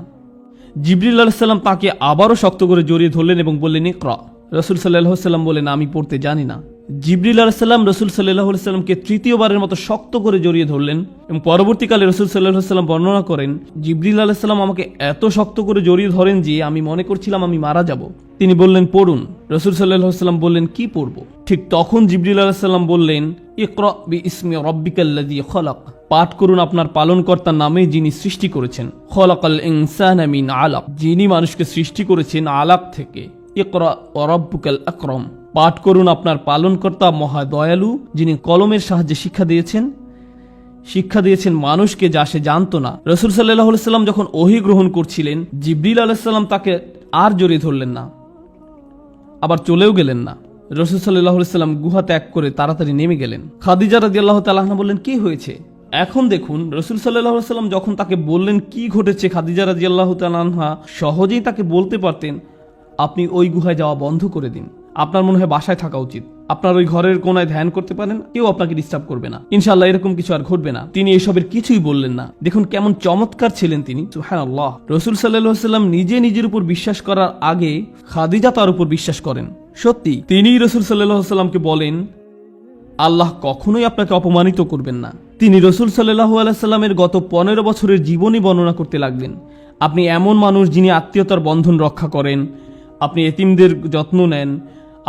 জিবরিল আলাইহিস সালাম তাকে আবারও শক্ত করে জড়িয়ে ধরলেন এবং বললেন, ইকরা। রাসূল সাল্লাল্লাহু আলাইহি সাল্লাম বলেন, আমি পড়তে জানি না। জিবরিল আলাইহিস সালাম রাসূল সাল্লাল্লাহু আলাইহি সাল্লামকে তৃতীয়বারের মতো শক্ত করে জড়িয়ে ধরলেন এবং পরবর্তীকালে রাসূল সাল্লাল্লাহু আলাইহি সাল্লাম বর্ণনা করেন, জিবরিল আলাইহিস সালাম আমাকে এত শক্ত করে জড়িয়ে ধরেন যে আমি মনে করছিলাম আমি মারা যাব। তিনি বললেন, পড়ুন। রাসূল সাল্লাল্লাহু আলাইহি সাল্লাম বললেন, কি পড়ব? ঠিক তখন জিবরিল আলাইহিস সালাম বললেন, ইকরা বিইসমি রাব্বিকাল্লাযী খলাক, পাঠ করুন আপনার পালনকর্তার নামে যিনি সৃষ্টি করেছেন। খলাকাল ইনসানা মিন আলাক, যিনি মানুষকে সৃষ্টি করেছেন আলাক থেকে। ইকরা ওয়া রাব্বুকাল আকরাম, পাঠ করুন আপনার পালনকর্তা মহা দয়ালু, যিনি কলমের সাহায্যে শিক্ষা দিয়েছেন মানুষকে যা সে জানতো না। রাসূল সাল্লাল্লাহু আলাইহি সাল্লাম যখন ওহী গ্রহণ করছিলেন, জিবরিল আলাইহিস সালাম তাকে আর জড়িয়ে ধরলেন না, আবার চলেও গেলেন না। রাসূল সাল্লাল্লাহু আলাইহি সাল্লাম গুহা ত্যাগ করে তাড়াতাড়ি নেমে গেলেন। খাদিজা রাদিয়াল্লাহু তাআলা আনহা বললেন, কি হয়েছে? এখন দেখুন, রাসূল সাল্লাল্লাহু আলাইহি সাল্লাম যখন তাকে বললেন কি ঘটেছে, খাদিজা রাদিয়াল্লাহু তাআলা আনহা সহজেই তাকে বলতে পারতেন, আপনি ওই গুহায় যাওয়া বন্ধ করে দিন, আপনার মনে হয় বাসায় থাকা উচিত, আপনার ওই ঘরের কোনায় ধ্যান করতে পারেন, কেউ আপনাকে ডিস্টার্ব করবে না, ইনশাআল্লাহ এরকম কিছু আর ঘটবে না। তিনি এসবের কিছুই বললেন না। দেখুন কেমন চমৎকার ছিলেন তিনি, সুবহানাল্লাহ। রাসূল সাল্লাল্লাহু আলাইহি সাল্লাম নিজের উপর বিশ্বাস করার আগে খাদিজা তার উপর বিশ্বাস করেন। সত্যি তিনি রাসূল সাল্লাল্লাহু আলাইহি সাল্লামকে বলেন, আল্লাহ কখনোই আপনাকে অপমানিত করবেন না। তিনি রাসূল সাল্লাল্লাহু আলাইহি সাল্লামের গত 15 বছরের জীবনী বর্ণনা করতে লাগলেন। আপনি এমন মানুষ যিনি আত্মীয়তার বন্ধন রক্ষা করেন, আপনি এতিমদের যত্ন নেন,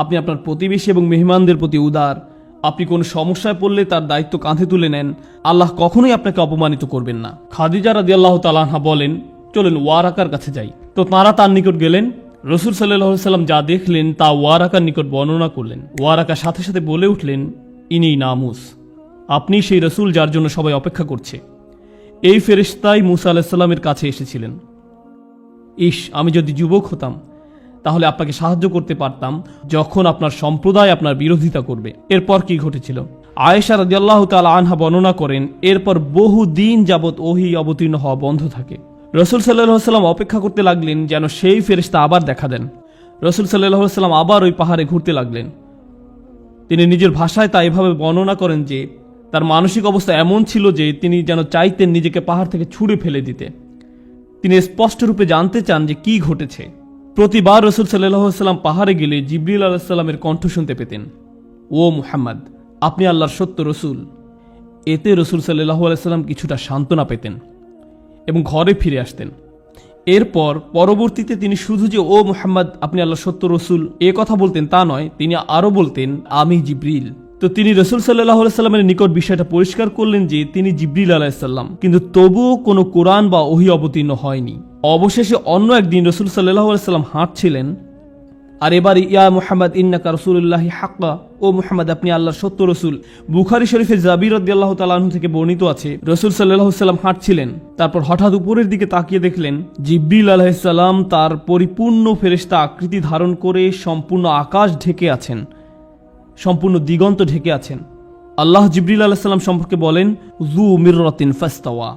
আপনি আপনার প্রতিবেশী এবং মেহমানদের প্রতি উদার, আপনি কোন সমস্যায় পড়লে তার দায়িত্ব কাঁধে তুলে নেন, আল্লাহ কখনোই আপনাকে অপমানিত করবেন না। খাদিজা রাদিয়াল্লাহু তাআলা আনহা বলেন, চলেন ওয়ারাকার কাছে যাই। তো তাঁরা তার নিকট গেলেন। রাসূল সাল্লাল্লাহু আলাইহি সাল্লাম যা দেখলেন তা ওয়ারাকার নিকট বর্ণনা করলেন। ওয়ারাকা সাথে সাথে বলে উঠলেন, ইনি নামুস, আপনি সেই রাসূল যার জন্য সবাই অপেক্ষা করছে। এই ফেরেশতাই মূসা আলাইহিস সালামের কাছে এসেছিলেন। আমি যদি যুবক হতাম তাহলে আপনাকে সাহায্য করতে পারতাম যখন আপনার সম্প্রদায় আপনার বিরোধিতা করবে। এরপর কি ঘটেছিল? আয়েশা রাদিয়াল্লাহু তাআলা আনহা বর্ণনা করেন, এরপর বহু দিন যাবত ওহী অবতীর্ণ হওয়া বন্ধ থাকে। রাসূল সাল্লাল্লাহু আলাইহি সাল্লাম অপেক্ষা করতে লাগলেন যেন সেই ফেরেশতা আবার দেখা দেন। রাসূল সাল্লাল্লাহু আলাইহি সাল্লাম আবার ওই পাহাড়ে ঘুরতে লাগলেন। তিনি নিজের ভাষায় তা এভাবে বর্ণনা করেন যে তার মানসিক অবস্থা এমন ছিল যে তিনি যেন চাইতেন নিজেকে পাহাড় থেকে ছুঁড়ে ফেলে দিতে। তিনি স্পষ্ট রূপে জানতে চান যে কি ঘটেছে। প্রতিবার রাসূল সাল্লাল্লাহু আলাইহি সাল্লাম পাহাড়ে গেলে জিবরিল আলাইহিস সালামের কণ্ঠ শুনতে পেতেন, ও মুহাম্মদ, আপনি আল্লাহর সত্য রসূল। এতে রাসূল সাল্লাল্লাহু আলাইহি সাল্লাম কিছুটা সান্ত্বনা পেতেন এবং ঘরে ফিরে আসতেন। এরপর পরবর্তীতে তিনি শুধু যে ও মুহাম্মদ আপনি আল্লাহর সত্য রসূল এ কথা বলতেন তা নয়, তিনি আরো বলতেন, আমি জিবরিল। তো তিনি রাসূল সাল্লাল্লাহু আলাইহি সাল্লামের নিকট বিষয়টা পরিষ্কার করলেন যে তিনি জিবরিল আলাইহিস সালাম, কিন্তু তবুও কোনো কোরআন বা ওহী অবতীর্ণ হয়নি। অবশেষে অন্য একদিন রাসূল সাল্লাল্লাহু আলাইহি সাল্লাম হাঁটছিলেন, আর এবার ইয়া মুহাম্মদ ইন্নাকা রাসূলুল্লাহি হাক্কা, ও মুহাম্মদ আপনি আল্লাহর সত্য রসূল। বুখারী শরীফে জাবির রাদিয়াল্লাহু তাআলা আনহু থেকে বর্ণিত আছে, রাসূল সাল্লাল্লাহু আলাইহি সাল্লাম হাঁটছিলেন, তারপর হঠাৎ উপরের দিকে তাকিয়ে দেখলেন জিবরিল আলাইহিস সালাম তার পরিপূর্ণ ফেরেশতা আকৃতি ধারণ করে সম্পূর্ণ আকাশ ঢেকে আছেন, সম্পূর্ণ দিগন্ত ঢেকে আছেন। আল্লাহ জিবরিল আলাইহিস সালাম সম্পর্কে বলেন, যু মিররাতিন ফাস্তাওয়া,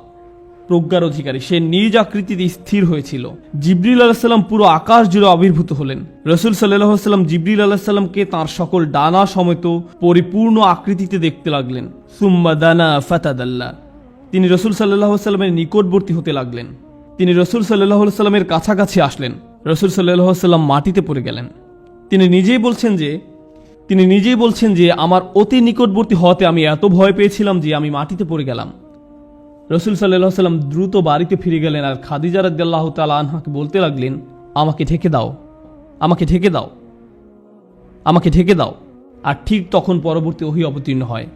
প্রজ্ঞার অধিকারী, সে নিজ আকৃতিতে স্থির হয়েছিল। জিবরিল আলাইহিস সালাম পুরো আকাশ জুড়ে আবির্ভূত হলেন। রাসূল সাল্লাল্লাহু আলাইহি সাল্লাম জিবরিল আলাইহিস সালামকে তাঁর সকল ডানা সমেত পরিপূর্ণ আকৃতিতে দেখতে লাগলেন। সুম্মা দানা ফাতাদাল্লা, তিনি রাসূল সাল্লাল্লাহু আলাইহি সাল্লামের নিকটবর্তী হতে লাগলেন। তিনি রাসূল সাল্লাল্লাহু আলাইহি সাল্লামের কাছাকাছি আসলেন। রাসূল সাল্লাল্লাহু আলাইহি সাল্লাম মাটিতে পড়ে গেলেন। তিনি নিজেই বলছেন যে আমার অতি নিকটবর্তী হওয়াতে আমি এত ভয় পেয়েছিলাম যে আমি মাটিতে পড়ে গেলাম। রাসূল সাল্লাল্লাহু আলাইহি সাল্লাম দ্রুত বাড়িতে ফিরে গেলেন আর খাদিজা রাদিয়াল্লাহু তাআলা আনহাকে বলতে লাগলেন, আমাকে ঢেকে দাও, আমাকে ঢেকে দাও, আমাকে ঢেকে দাও। আর ঠিক তখন পরবর্তী ওহী অবতীর্ণ হয়,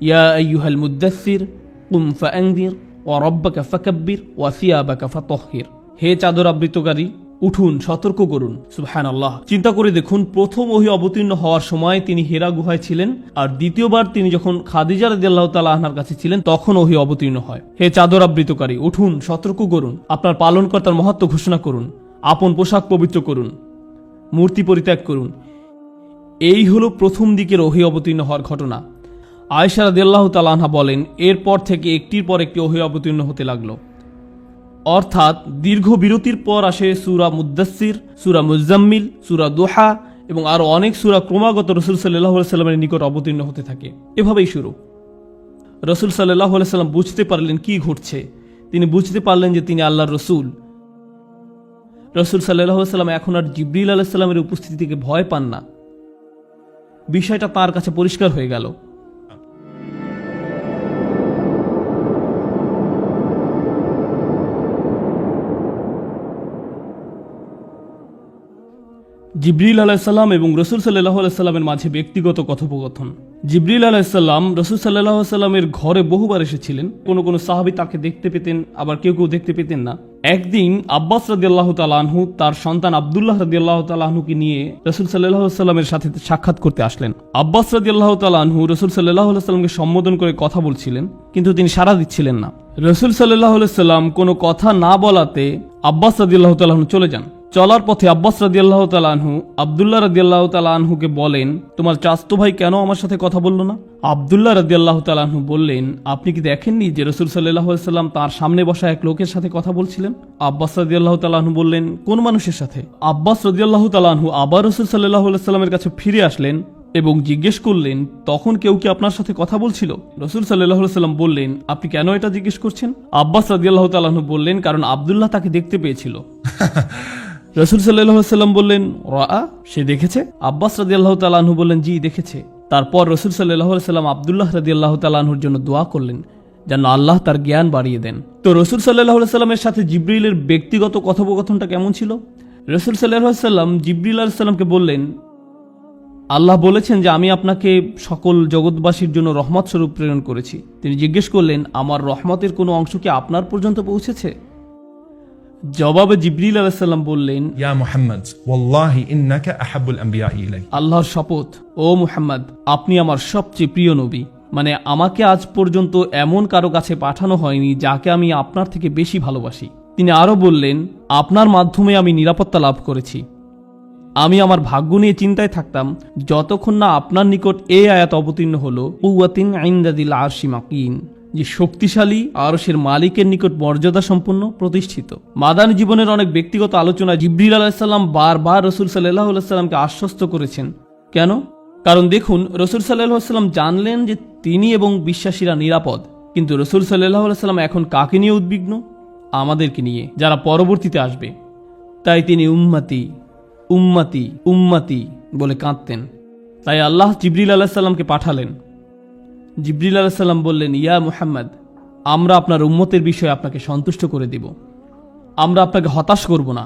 ইয়া আইয়ুহাল মুদ্দাসসির কুম ফাআনযির ওয়া রাব্বাকা ফাকাব্বির ওয়া সিয়াবাকা ফাতাহহির, হে চাদর আবৃতকারী, উঠুন, সতর্ক করুন। সুবহানাল্লাহ। চিন্তা করে দেখুন, প্রথম ওহী অবতীর্ণ হওয়ার সময় তিনি হেরা গুহায় ছিলেন, আর দ্বিতীয়বার তিনি যখন খাদিজা রাদিয়াল্লাহু তাআলা আনহার কাছে ছিলেন তখন ওহী অবতীর্ণ হয়, হে চাদর আবৃতকারী, উঠুন, সতর্ক করুন, আপনার পালনকর্তার মহত্ব ঘোষণা করুন, আপন পোশাক পবিত্র করুন, মূর্তি পরিত্যাগ করুন। এই হলো প্রথম দিকের ওহী অবতীর্ণ হওয়ার ঘটনা। আয়েশা রাদিয়াল্লাহু তাআলা আনহা বলেন, এরপর থেকে একটির পর একটি ওহী অবতীর্ণ হতে লাগলো। অর্থাৎ দীর্ঘ বিরতির পর আসে সূরা মুদ্দাসসির, সূরা মুজাম্মিল, সূরা দুহা এবং আরো অনেক সূরা ক্রমাগত রাসূল সাল্লাল্লাহু আলাইহি সাল্লামের নিকট অবতীর্ণ হতে থাকে। এভাবেই শুরু। রাসূল সাল্লাল্লাহু আলাইহি সাল্লাম বুঝতে পারলেন কি ঘটছে। তিনি বুঝতে পারলেন যে তিনি আল্লাহর রাসূল। রাসূল সাল্লাল্লাহু আলাইহি সাল্লাম এখন আর জিবরিল আলাইহিস সালামের উপস্থিতি থেকে ভয় পান না। বিষয়টা তার কাছে পরিষ্কার হয়ে গেল। জিবরিল আলাইসাল্লাম এবং রসুল সাল্লাহ আলাইসাল্লামের মাঝে ব্যক্তিগত কথোপকথন। জিবরিল আলাইসাল্লাম রসুল সাল্লাহ সাল্লামের ঘরে বহুবার এসেছিলেন। কোনো কোনো সাহাবী তাকে দেখতে পেতেন, আবার কেউ কেউ দেখতে পেতেন না। একদিন আব্বাস রাদিয়াল্লাহু তাআলা আনহু তার সন্তান আব্দুল্লাহ রাদিয়াল্লাহু তাআলা আনহুকে নিয়ে রসুল সাল্লাল্লাহু আলাইহি সাল্লামের সাথে সাক্ষাৎ করতে আসলেন। আব্বাস রাদিয়াল্লাহু তাআলা আনহু রসুল সাল্লাল্লাহু আলাইহি সাল্লামকে সম্বোধন করে কথা বলছিলেন, কিন্তু তিনি সাড়া দিচ্ছিলেন না। রসুল সাল্লাল্লাহু আলাইহি সাল্লাম কোনো কথা না বলাতে আব্বাস রাদিয়াল্লাহু তাআলা আনহু চলে যান। চলার পথে আব্বাস রাদিয়াল্লাহু তাআলা আনহু আব্দুল্লাহ রাদিয়াল্লাহু তাআলা আনহুকে বলেন, তোমার চাচতো ভাই কেন আমার সাথে কথা বলল না? আব্দুল্লাহ রাদিয়াল্লাহু তাআলা আনহু বললেন, আপনি কি দেখেননি যে রাসূল সাল্লাল্লাহু আলাইহি সাল্লাম তার সামনে বসা এক লোকের সাথে কথা বলছিলেন? আব্বাস রাদিয়াল্লাহু তাআলা আনহু বললেন, কোন মানুষের সাথে? আব্বাস রাদিয়াল্লাহু তাআলা আনহু আবার রাসূল সাল্লাল্লাহু আলাইহি সাল্লামের কাছে ফিরে আসলেন এবং জিজ্ঞেস করলেন, তখন কেউ কি আপনার সাথে কথা বলছিল? রাসূল সাল্লাল্লাহু আলাইহি সাল্লাম বললেন, আপনি কেন এটা জিজ্ঞেস করছেন? আব্বাস রাদিয়াল্লাহু তাআলা আনহু বললেন, কারণ আব্দুল্লাহ তাকে দেখতে পেয়েছিল। রাসূল সাল্লাল্লাহু আলাইহি সাল্লাম বললেন, রাআ, সে দেখেছে? আব্বাস রাদিয়াল্লাহু তাআলা আনহু বললেন, জি দেখেছে। তারপর রাসূল সাল্লাল্লাহু আলাইহি সাল্লাম আব্দুল্লাহ রাদিয়াল্লাহু তাআলা আনহুর জন্য দোয়া করলেন যেন আল্লাহ তার জ্ঞান বাড়িয়ে দেন। তো রাসূল সাল্লাল্লাহু আলাইহি সাল্লামের সাথে জিবরিলের ব্যক্তিগত কথোপকথনটা কেমন ছিল? রাসূল সাল্লাল্লাহু আলাইহি সাল্লাম জিবরিল আলাইহিস সালামকে বললেন, আল্লাহ বলেছেন যে আমি আপনাকে সকল জগৎবাসীর জন্য রহমত স্বরূপ প্রেরণ করেছি। তিনি জিজ্ঞেস করলেন, আমার রহমতের কোনো অংশ কি আপনার পর্যন্ত পৌঁছেছে? জবাবে জিবরিল আলাইহিস সালাম বললেন, يا محمد والله إنك أحب الأنبياء إلي। আল্লাহর শপথ, ও মুহাম্মদ, আপনি আমার সবচেয়ে প্রিয় নবী। মানে আমাকে আজ পর্যন্ত এমন কারো কাছে পাঠানো হয়নি যাকে আমি আপনার থেকে বেশি ভালোবাসি। তিনি আরো বললেন, আপনার মাধ্যমে আমি নিরাপত্তা লাভ করেছি। আমি আমার ভাগ্য নিয়ে চিন্তায় থাকতাম যতক্ষণ না আপনার নিকট এই আয়াত অবতীর্ণ হলো, কুওয়াতিন ইনদাদিল আরশি মাকিন, যে শক্তিশালী আরশের মালিকের নিকট মর্যাদা সম্পন্ন প্রতিষ্ঠিত। মাদানী জীবনের অনেক ব্যক্তিগত আলোচনা জিবরিল আলাইহিস সালাম বারবার রাসূল সাল্লাল্লাহু আলাইহি সাল্লামকে আশ্বস্ত করেছেন। কেন? কারণ দেখুন, রাসূল সাল্লাল্লাহু আলাইহি সাল্লাম জানলেন যে তিনি এবং বিশ্বাসীরা নিরাপদ। কিন্তু রাসূল সাল্লাল্লাহু আলাইহি সাল্লাম এখন কাকে নিয়ে উদ্বিগ্ন? আমাদেরকে নিয়ে, যারা পরবর্তীতে আসবে। তাই তিনি উম্মতি উম্মতি উম্মতি বলে কাঁদতেন। তাই আল্লাহ জিবরিল আলাইহিস সালামকে পাঠালেন। জিবরিল আলাইহিস সালাম বললেন, ইয়া মুহাম্মদ, আমরা আপনার উম্মতের বিষয়ে আপনাকে সন্তুষ্ট করে দেব। আমরা আপনাকে হতাশ করব না।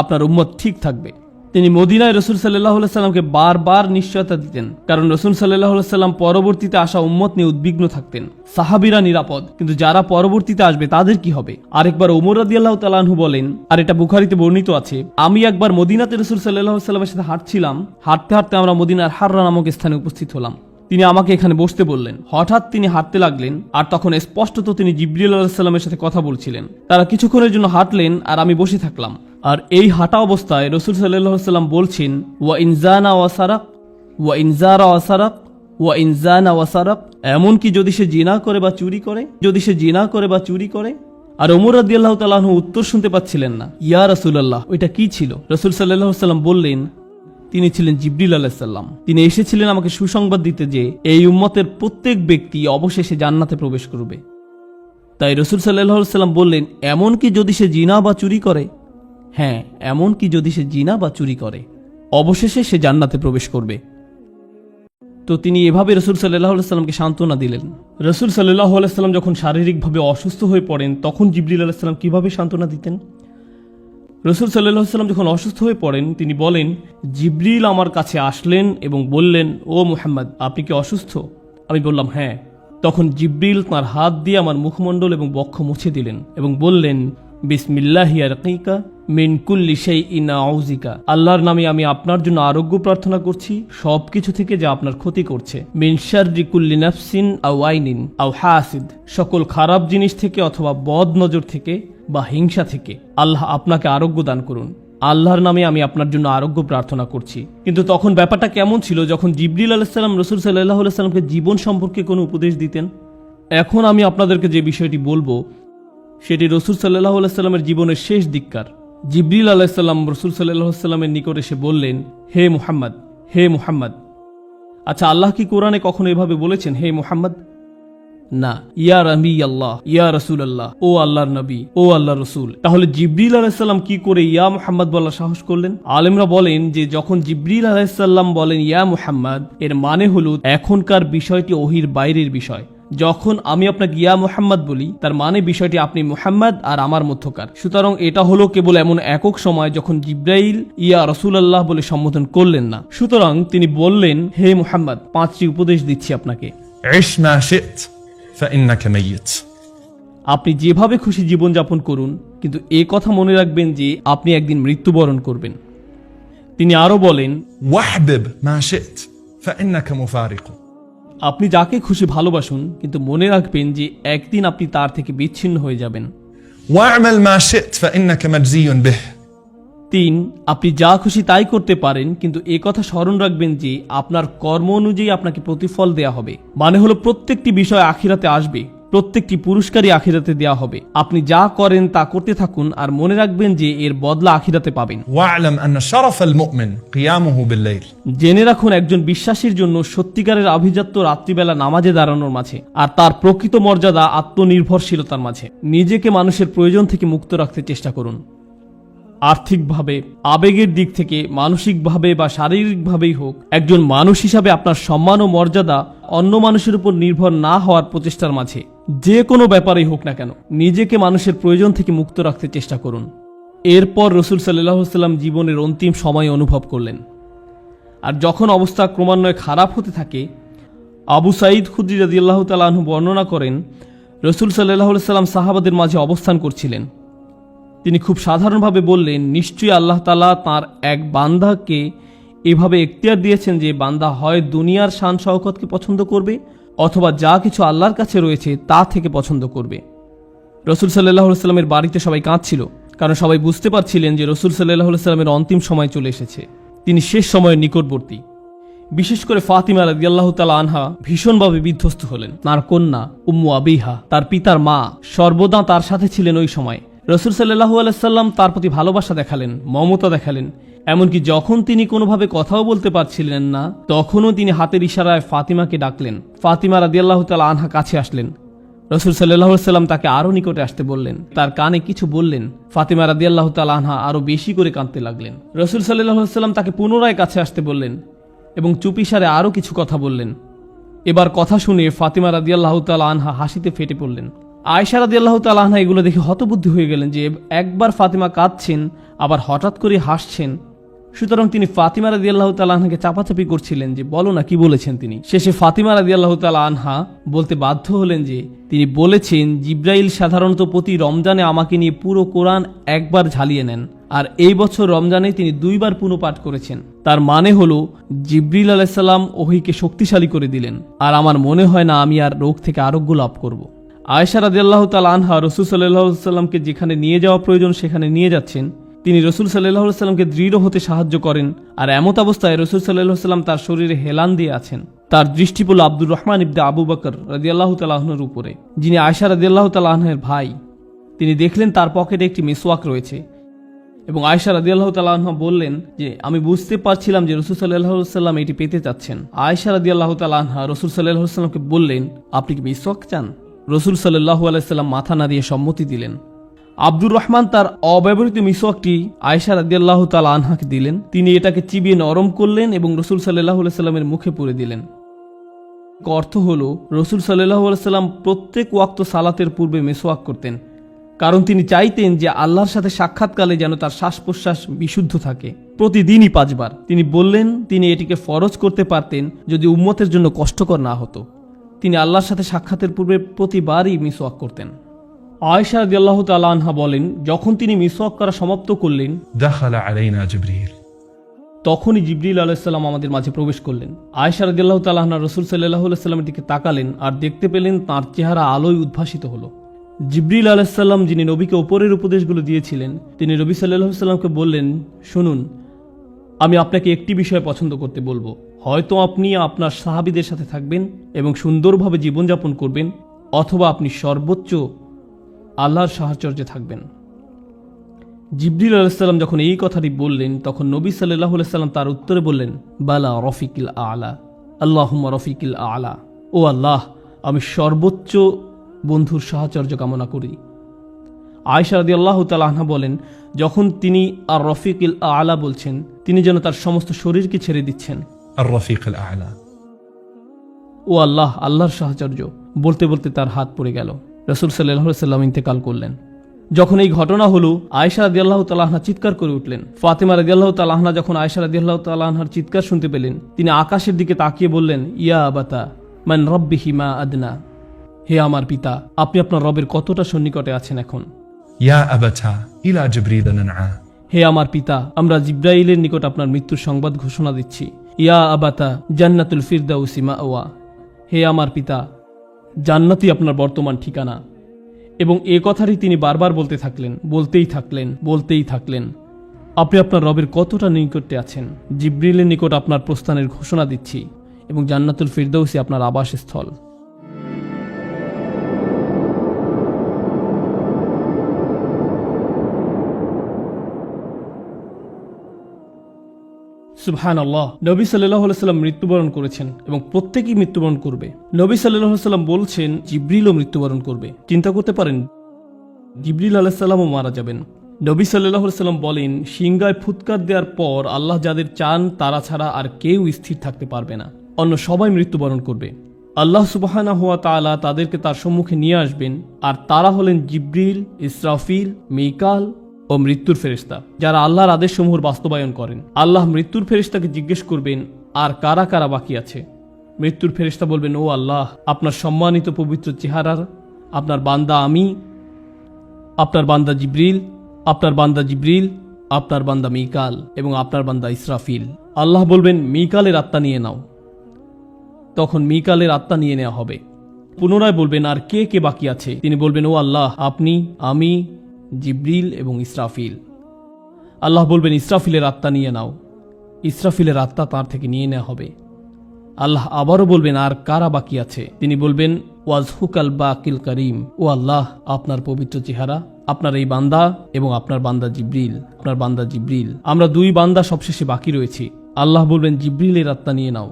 আপনার উম্মত ঠিক থাকবে। তিনি মদিনায় রাসূল সাল্লাল্লাহু আলাইহি সাল্লামকে বারবার নিশ্চয়তা দিতেন, কারণ রাসূল সাল্লাল্লাহু আলাইহি সাল্লাম পরবর্তীতে আসা উম্মত নিয়ে উদ্বিগ্ন থাকতেন। সাহাবীরা নিরাপদ, কিন্তু যারা পরবর্তীতে আসবে তাদের কি হবে? আরেকবার ওমর রাদিয়াল্লাহু তাআলা আনহু বলেন, আর এটা বুখারীতে বর্ণিত আছে, আমি একবার মদিনাতে রাসূল সাল্লাল্লাহু আলাইহি সাল্লামের সাথে হাঁটছিলাম। হাঁটতে হাঁটতে আমরা মদিনার হাররা নামক স্থানে উপস্থিত হলাম। তিনি আমাকে এখানে বসতে বললেন। হঠাৎ তিনি হাঁটতে লাগলেন, আর তখন স্পষ্টত তিনি জিবরিল আলাইহিস সালামের সাথে কথা বলছিলেন। তারা কিছুক্ষণের জন্য হাঁটলেন, আর আমি বসে থাকলাম। আর এই হাঁটা অবস্থায় রাসূল সাল্লাল্লাহু আলাইহি সাল্লাম বলছেন, ওয়া ইনজানা ওয়া সারাক ওয়া ইনজারা ওয়া সারাক ওয়া ইনজানা ওয়া সারাক, এমন কি যদি সে জিনা করে বা চুরি করে, যদি সে জিনা করে বা চুরি করে। আর ওমর রাদিয়াল্লাহু তাআলা আনহু উত্তর শুনতে পাচ্ছিলেন না। ইয়া রাসূলুল্লাহ, ওইটা কি ছিল? রাসূল সাল্লাল্লাহু আলাইহি সাল্লাম বললেন, তিনি ছিলেন জিবরিল আলাইহিস সালাম। তিনি এসেছিলেন আমাকে সুসংবাদ দিতে যে এই উম্মতের প্রত্যেক ব্যক্তি অবশেষে জান্নাতে প্রবেশ করবে। তাই রাসূল সাল্লাল্লাহু আলাইহি সাল্লাম বললেন, এমন কি যদি সে জিনা বা চুরি করে? হ্যাঁ, এমন কি যদি সে জিনা বা চুরি করে, অবশেষে সে জান্নাতে প্রবেশ করবে। তো তিনি এভাবে রাসূল সাল্লাল্লাহু আলাইহি সাল্লামকে সান্ত্বনা দিলেন। রাসূল সাল্লাল্লাহু আলাইহি সাল্লাম যখন শারীরিকভাবে অসুস্থ হয়ে পড়েন, তখন জিবরিল আলাইহিস সালাম কিভাবে সান্ত্বনা দিতেন? রাসূল সাল্লাল্লাহু আলাইহি সাল্লাম যখন অসুস্থ হয়ে পড়েন, তিনি বলেন, জিবরিল আমার কাছে আসলেন এবং বললেন, ও মুহাম্মদ, আপনি কি অসুস্থ? আমি বললাম, হ্যাঁ। তখন জিবরিল তাঁর হাত দিয়ে আমার মুখমণ্ডল এবং বক্ষ মুছে দিলেন এবং বললেন, বিসমিল্লাহি আরকিকা মিন কুল্লি শাইইন আউযিকা, আল্লাহর নামে আমি আপনার জন্য আরোগ্য প্রার্থনা করছি সবকিছু থেকে যা আপনার ক্ষতি করছে। মিন শাররি কুল্লি নাফসিন আও আইনিন আও হাসিদ, সকল খারাপ জিনিস থেকে অথবা বদ নজর থেকে বা হিংসা থেকে আল্লাহ আপনাকে আরোগ্য দান করুন। আল্লাহর নামে আমি আপনার জন্য আরোগ্য প্রার্থনা করছি। কিন্তু তখন ব্যাপারটা কেমন ছিল যখন জিবরিল আলাইহিস সালাম রাসূল সাল্লাল্লাহু আলাইহি সাল্লামকে জীবন সম্পর্কে কোনো উপদেশ দিতেন? এখন আমি আপনাদেরকে যে বিষয়টি বলবো সেটি রাসূল সাল্লাল্লাহু আলাইহি সাল্লামের জীবনের শেষ দিককার। জিবরিল আলাইহিস সালাম রাসূল সাল্লাল্লাহু আলাইহি সাল্লামের নিকট এসে বললেন, হে মুহাম্মদ, হে মুহাম্মদ। আচ্ছা, আল্লাহ কি কোরআনে কখনো এভাবে বলেছেন, হে মুহাম্মদ? না। ইয়া রাবি আল্লাহ, ইয়া রাসূল আল্লাহ, ও আল্লাহর নবী, ও আল্লাহর রাসূল। তাহলে জিবরিল আলাইহিস সালাম কি করে ইয়া মুহাম্মদ বলার সাহস করলেন? আলেমরা বলেন যে যখন জিবরিল আলাইহিস সালাম বলেন ইয়া মুহাম্মদ, এর মানে হলো এখনকার বিষয়টি ওহির বাইরের বিষয়। যখন আমি আপনাকে ইয়া মুহাম্মদ বলি তার মানে বিষয়টি আপনি মুহাম্মদ আর আমার মধ্যকার। সুতরাং এটা হলো কেবল এমন একক সময় যখন জিব্রাইল ইয়া রাসূলুল্লাহ বলে সম্বোধন করলেন না। সুতরাং তিনি বললেন, হে মুহাম্মদ, 5টি উপদেশ দিচ্ছি আপনাকে। عش ما شئت فإنك ميت. আপনি যেভাবে খুশি জীবনযাপন করুন, কিন্তু এ কথা মনে রাখবেন যে আপনি একদিন মৃত্যুবরণ করবেন। তিনি আরো বলেন, واحبب ما شئت فإنك مفارق. আপনি যাকে খুশি ভালোবাসুন, কিন্তু মনে রাখবেন যে একদিন আপনি তার থেকে বিচ্ছিন্ন হয়ে যাবেন। واعمل ما شئت فإنك مجزي به. 3, আপনি যা খুশি তাই করতে পারেন, কিন্তু এ কথা স্মরণ রাখবেন যে আপনার কর্ম অনুযায়ী আপনাকে প্রতিফল দেয়া হবে। মানে হলো প্রত্যেকটি বিষয় আখিরাতে আসবে, প্রত্যেকটি পুরস্কারই আখিরাতে দেয়া হবে। আপনি যা করেন তা করতে থাকুন আর মনে রাখবেন যে এর বদলা আখিরাতে পাবেন। واعلم أن شرف المؤمن قيامه بالليل. জেনে রাখুন একজন বিশ্বাসীর জন্য সত্যিকারের আভিজাত্য রাত্রিবেলা নামাজে দাঁড়ানোর মাঝে, আর তার প্রকৃত মর্যাদা আত্মনির্ভরশীলতার মাঝে। নিজেকে মানুষের প্রয়োজন থেকে মুক্ত রাখতে চেষ্টা করুন। আর্থিকভাবে, আবেগের দিক থেকে, মানসিকভাবে বা শারীরিকভাবেই হোক, একজন মানুষ হিসাবে আপনার সম্মান ও মর্যাদা অন্য মানুষের উপর নির্ভর না হওয়ার প্রচেষ্টার মাঝে। যে কোনো ব্যাপারেই হোক না কেন, নিজেকে মানুষের প্রয়োজন থেকে মুক্ত রাখতে চেষ্টা করুন। এরপর রাসূল সাল্লাল্লাহু আলাইহি ওয়াসাল্লাম জীবনের অন্তিম সময় অনুভব করলেন। আর যখন অবস্থা ক্রমান্বয়ে খারাপ হতে থাকে, আবু সাঈদ খুদরি রাদিয়াল্লাহু তাআলা আনহু বর্ণনা করেন, রাসূল সাল্লাল্লাহু আলাইহি ওয়াসাল্লাম সাহাবাদের মাঝে অবস্থান করছিলেন। তিনি খুব সাধারণভাবে বললেন, নিশ্চয়ই আল্লাহ তাআলা তাঁর এক বান্দাকে এভাবে এখতিয়ার দিয়েছেন যে বান্দা হয় দুনিয়ার শান শওকতকে পছন্দ করবে, অথবা যা কিছু আল্লাহর কাছে রয়েছে তা থেকে পছন্দ করবে। রাসূল সাল্লাল্লাহু আলাইহি ওয়াসাল্লামের বাড়িতে সবাই কাঁদছিল, কারণ সবাই বুঝতে পারছিলেন যে রাসূল সাল্লাল্লাহু আলাইহি ওয়াসাল্লামের অন্তিম সময় চলে এসেছে। তিনি শেষ সময়ের নিকটবর্তী। বিশেষ করে ফাতিমা রাদিয়াল্লাহু তাআলা আনহা ভীষণভাবে বিধ্বস্ত হলেন। তার কন্যা উম্মু আবিহা, তার পিতার মা, সর্বদা তার সাথে ছিলেন ওই সময়। রাসূল সাল্লাল্লাহু আলাইহি সাল্লাম তার প্রতি ভালোবাসা দেখালেন, মমতা দেখালেন। এমনকি যখন তিনি কোনোভাবে কথাও বলতে পারছিলেন না, তখনও তিনি হাতের ইশারায় ফাতিমাকে ডাকলেন। ফাতিমা রাদিয়াল্লাহু তাআলা আনহা কাছে আসলেন। রাসূল সাল্লাল্লাহু আলাইহি সাল্লাম তাকে আরো নিকটে আসতে বললেন, তার কানে কিছু বললেন। ফাতিমা রাদিয়াল্লাহু তাআলা আনহা আরো বেশি করে কাঁদতে লাগলেন। রাসূল সাল্লাল্লাহু আলাইহি সাল্লাম তাকে পুনরায় কাছে আসতে বললেন এবং চুপিসারে আরো কিছু কথা বললেন। এবার কথা শুনে ফাতিমা রাদিয়াল্লাহু তাআলা আনহা হাসিতে ফেটে পড়লেন। আয়েশা রাদিয়াল্লাহু তাআলা আনহা এগুলো দেখে হতবুদ্ধি হয়ে গেলেন যে একবার ফাতিমা কাঁদছেন, আবার হঠাৎ করে হাসছেন। সুতরাং তিনি ফাতিমা রাদিয়াল্লাহু তাআলা আনহাকে চাপাচাপি করছিলেন যে বলো না, কি বলেছেন তিনি। শেষে ফাতিমা রাদিয়াল্লাহু তাআলা আনহা বলতে বাধ্য হলেন যে তিনি বলেছেন, জিব্রাইল সাধারণত প্রতি রমজানে আমাকে নিয়ে পুরো কোরআন একবার ঝালিয়ে নেন, আর এই বছর রমজানে তিনি 2 বার পুনঃপাঠ করেছেন। তার মানে হলো জিবরিল আলাইহিস সালাম ওহীকে শক্তিশালী করে দিলেন, আর আমার মনে হয় না আমি আর রোগ থেকে আরোগ্য লাভ করব। আয়েশা রাদিয়াল্লাহু তাআলা আনহা রাসূল সাল্লাল্লাহু আলাইহি ওয়াসাল্লামকে যেখানে নিয়ে যাওয়া প্রয়োজন সেখানে নিয়ে যাচ্ছেন। তিনি রাসূল সাল্লাল্লাহু আলাইহি ওয়াসাল্লামকে দৃঢ় হতে সাহায্য করেন, আর এমত অবস্থায় রাসূল সাল্লাল্লাহু আলাইহি ওয়াসাল্লাম তার শরীরে হেলান দিয়ে আছেন। তার দৃষ্টি পড়ল আব্দুর রহমান ইবনে আবু বকর রাদিয়াল্লাহু তাআলা আনহুর উপরে, যিনি আয়েশা রাদিয়াল্লাহু তাআলা আনহার ভাই। তিনি দেখলেন তার পকেটে একটি মিসওয়াক রয়েছে, এবং আয়েশা রাদিয়াল্লাহু তাআলা আনহা বললেন যে আমি বুঝতে পারছিলাম যে রাসূল সাল্লাল্লাহু আলাইহি ওয়াসাল্লাম এটি পেতে চাচ্ছেন। আয়েশা রাদিয়াল্লাহু তাআলা আনহা রাসূল সাল্লাল্লাহু আলাইহি ওয়াসাল্লামকে বললেন, আপনি কি মিসওয়াক চান? রাসূল সাল্লাল্লাহু আলাইহি ওয়াসাল্লাম মাথা নাড়িয়ে সম্মতি দিলেন। আব্দুর রহমান তার অব্যবহৃত মিসওয়াকটি আয়েশা রাদিয়াল্লাহু তাআলা আনহাকে দিলেন। তিনি এটাকে চিবিয়ে নরম করলেন এবং রাসূল সাল্লাল্লাহু আলাইহি ওয়াসাল্লামের মুখে পুরে দিলেন। অর্থ হলো রাসূল সাল্লাল্লাহু আলাইহি ওয়াসাল্লাম প্রত্যেক ওয়াক্ত সালাতের পূর্বে মিসওয়াক করতেন, কারণ তিনি চাইতেন যে আল্লাহর সাথে সাক্ষাৎকালে যেন তার শ্বাস প্রশ্বাস বিশুদ্ধ থাকে, প্রতিদিনই 5 বার। তিনি বললেন তিনি এটিকে ফরজ করতে পারতেন যদি উম্মতের জন্য কষ্টকর না হতো। তিনি আল্লাহর সাথে সাক্ষাতের পূর্বে প্রতিবারই মিসওয়াক করতেন। আয়েশা রাদিয়াল্লাহু তাআলা আনহা বলেন, যখন তিনি মিসওয়াক করা সমাপ্ত করলেন, دخل علينا جبريل. তখনই জিবরিল আলাইহিস সালাম আমাদের মাঝে প্রবেশ করলেন। আয়েশা রাদিয়াল্লাহু তাআলা আনহা রাসূল সাল্লাল্লাহু আলাইহি সাল্লামের দিকে তাকালেন আর দেখতে পেলেন তাঁর চেহারা আলোয় উদ্ভাসিত হলো। জিবরিল আলাইহিস সালাম, যিনি নবীকে উপরের উপদেশগুলো দিয়েছিলেন, তিনি নবী সাল্লাল্লাহু আলাইহি সাল্লামকে বললেন, শুনুন, আমি আপনাকে একটি বিষয় পছন্দ করতে বলবো। হয়তো আপনি আপনার সাহাবীদের সাথে থাকবেন এবং সুন্দরভাবে জীবনযাপন করবেন, অথবা আপনি সর্বোচ্চ আল্লাহর সাহচর্যে থাকবেন। জিবরিল আলাইহিস সালাম যখন এই কথাটি বললেন, তখন নবী সাল্লাল্লাহু আলাইহি সাল্লাম তার উত্তরে বললেন, বালা রফিকিল আলা, আল্লাহুম্মা রফিকিল আলা। ও আল্লাহ, আমি সর্বোচ্চ বন্ধুর সাহচর্য কামনা করি। আয়েশা রাদিয়াল্লাহু তাআলা আনহা বলেন, যখন তিনি আর রফিকিল আলা বলছেন, তিনি যেন তার সমস্ত শরীরকে ছেড়ে দিচ্ছেন। الرفيق الأعلى. ও আল্লাহ, আল্লাহর সাহচর্য, বলতে বলতে তার হাত পড়ে গেল। রাসূল সাল্লাল্লাহু আলাইহি সাল্লাম ইন্তেকাল করলেন। যখন এই ঘটনা হলো, আয়েশা রাদিয়াল্লাহু তাআলা আনহা চিৎকার করে উঠলেন। ফাতেমা রাদিয়াল্লাহু তাআলা আনহা যখন আয়েশা রাদিয়াল্লাহু তাআলা আনহার চিৎকার শুনতে পেলেন, তিনি আকাশের দিকে তাকিয়ে বললেন, ইয়া আবাতা মান রাব্বিহি মা আদনা, হে আমার পিতা, আপনি আপনার রবের কতটা সন্নিকটে আছেন এখন। يا أبتا إلى جبريل ننعى হে আমার পিতা, আমরা জিব্রাইলের নিকট আপনার মৃত্যুর সংবাদ ঘোষণা দিচ্ছি। ইয়া আবাতা জান্নাতুল ফিরদাউসি মাওয়া, হে আমার পিতা, জান্নাতই আপনার বর্তমান ঠিকানা। এবং এ কথাটি তিনি বারবার বলতে থাকলেন, বলতেই থাকলেন। আপনি আপনার রবের কতটা নিকটে আছেন। জিব্রিলের নিকট আপনার প্রস্থানের ঘোষণা দিচ্ছি এবং জান্নাতুল ফিরদাউসি আপনার আবাসস্থল। সুবহানাল্লাহ। নবী সাল্লাল্লাহু আলাইহি সাল্লাম মৃত্যুবরণ করেছেন এবং প্রত্যেকেই মৃত্যুবরণ করবে। নবী সাল্লাল্লাহু আলাইহি সাল্লাম বলছেন জিব্রিলও মৃত্যুবরণ করবে। চিন্তা করতে পারেন, জিব্রিল আলাইহিস সালামও মারা যাবেন। নবী সাল্লাল্লাহু আলাইহি সাল্লাম বলেন, সিংহায় ফুৎকার দেওয়ার পর আল্লাহ যাদের চান তারা ছাড়া আর কেউ স্থির থাকতে পারবে না, অন্য সবাই মৃত্যুবরণ করবে। আল্লাহ সুবহানাহু ওয়া তাআলা তাদেরকে তার সম্মুখে নিয়ে আসবেন, আর তারা হলেন জিব্রিল, ইসরাফিল, মিকাল ও মৃত্যুর ফেরেশতা, যারা আল্লাহর আদেশসমূহ বাস্তবায়ন করেন। আল্লাহ মৃত্যুর ফেরেশতাকে জিজ্ঞেস করবেন, আর কারা কারা বাকি আছে। মৃত্যুর ফেরেশতা বলবেন, ও আল্লাহ, আপনার সম্মানিত পবিত্র চেহারার আপনার বান্দা আমি, আপনার বান্দা জিব্রিল, আপনার বান্দা জিব্রিল, আপনার বান্দা মিকাল এবং আপনার বান্দা ইসরাফিল। আল্লাহ বলবেন, মিকালের আত্মা নিয়ে নাও। তখন মিকালের আত্মা নিয়ে নেওয়া হবে। পুনরায় বলবেন, আর কে কে বাকি আছে। তিনি বলবেন, ও আল্লাহ, আপনি, আমি, জিব্রিল এবং ইসরাফিল। আল্লাহ বলবেন, ইসরাফিলের আত্মা নিয়ে নাও। ইসরাফিলের আত্মা তার থেকে নিয়ে নেওয়া হবে। আল্লাহ আবারও বলবেন, আর কারা বাকি আছে। তিনি বলবেন, ওয়াজহুকাল বাকিল করিম, ও আল্লাহ, আপনার পবিত্র চেহারা, আপনার এই বান্দা এবং আপনার বান্দা জিব্রিল, আমরা দুই বান্দা সবশেষে বাকি রয়েছি। আল্লাহ বলবেন, জিব্রিলের আত্মা নিয়ে নাও।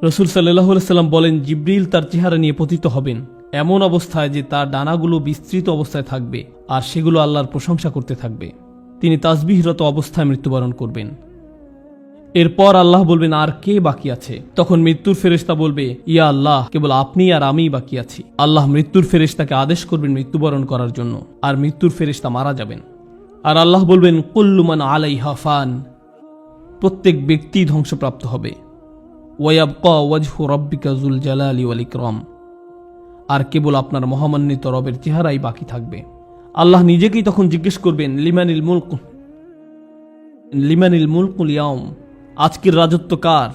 রাসূল সাল্লাল্লাহু আলাইহি সাল্লাম বলেন, জিব্রিল তার চেহারা নিয়ে পতিত হবেন এমন অবস্থায় যে তার ডানাগুলো বিস্তৃত অবস্থায় থাকবে আর সেগুলো আল্লাহর প্রশংসা করতে থাকবে। তিনি তাসবিহরত অবস্থায় মৃত্যুবরণ করবেন। এরপর আল্লাহ বলবেন, আর কে বাকি আছে। তখন মৃত্যুর ফেরেশতা বলবে, ইয়া আল্লাহ, কেবল আপনি আর আমিই বাকি আছি। আল্লাহ মৃত্যুর ফেরেশতাকে আদেশ করবেন মৃত্যুবরণ করার জন্য, আর মৃত্যুর ফেরেশতা মারা যাবেন। আর আল্লাহ বলবেন, কুল্লু মান আলাইহা ফান, প্রত্যেক ব্যক্তি ধ্বংসপ্রাপ্ত হবে। ওয়ায়াবকা ওয়াজহু রাব্বিকা যুল জালালি ওয়াল ইকরাম, আর কেবল আপনার মহামান্বিত রবের চেহারাই বাকি থাকবে। আল্লাহ নিজেকেই তখন জিজ্ঞেস করবেন, লিমানিল মুলকুল ইয়াউম, আজকের রাজত্ব কার।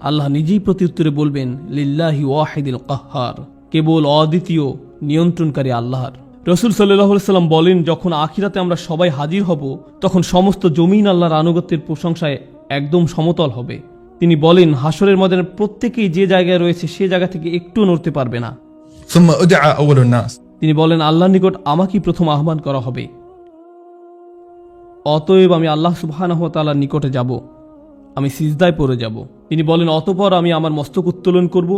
আল্লাহ নিজেই প্রত্যুত্তরে বলবেন, লিল্লাহি ওয়াহিদিল কাহ্হার, কেবল অদ্বিতীয় নিয়ন্ত্রণকারী আল্লাহর। রাসূল সাল্লাল্লাহু আলাইহি সাল্লাম বলেন, যখন আখিরাতে আমরা সবাই হাজির হব, তখন সমস্ত জমিন আল্লাহর আনুগত্যের প্রশংসায় একদম সমতল হবে। তিনি বলেন, হাসরের ময়দানে প্রত্যেকেই যে জায়গায় রয়েছে সে জায়গা থেকে একটু নড়তে পারবে না। ثم أدعى أول الناس তিনি বলেন, আল্লাহর নিকট আমাকেই প্রথম আহ্বান করা হবে। অতএব আমি আল্লাহ সুবহানাহু ওয়া তাআলার নিকটে যাব, আমি সিজদায় পড়ে যাব। তিনি বলেন, অতঃপর আমি আমার মস্তক উত্তোলন করব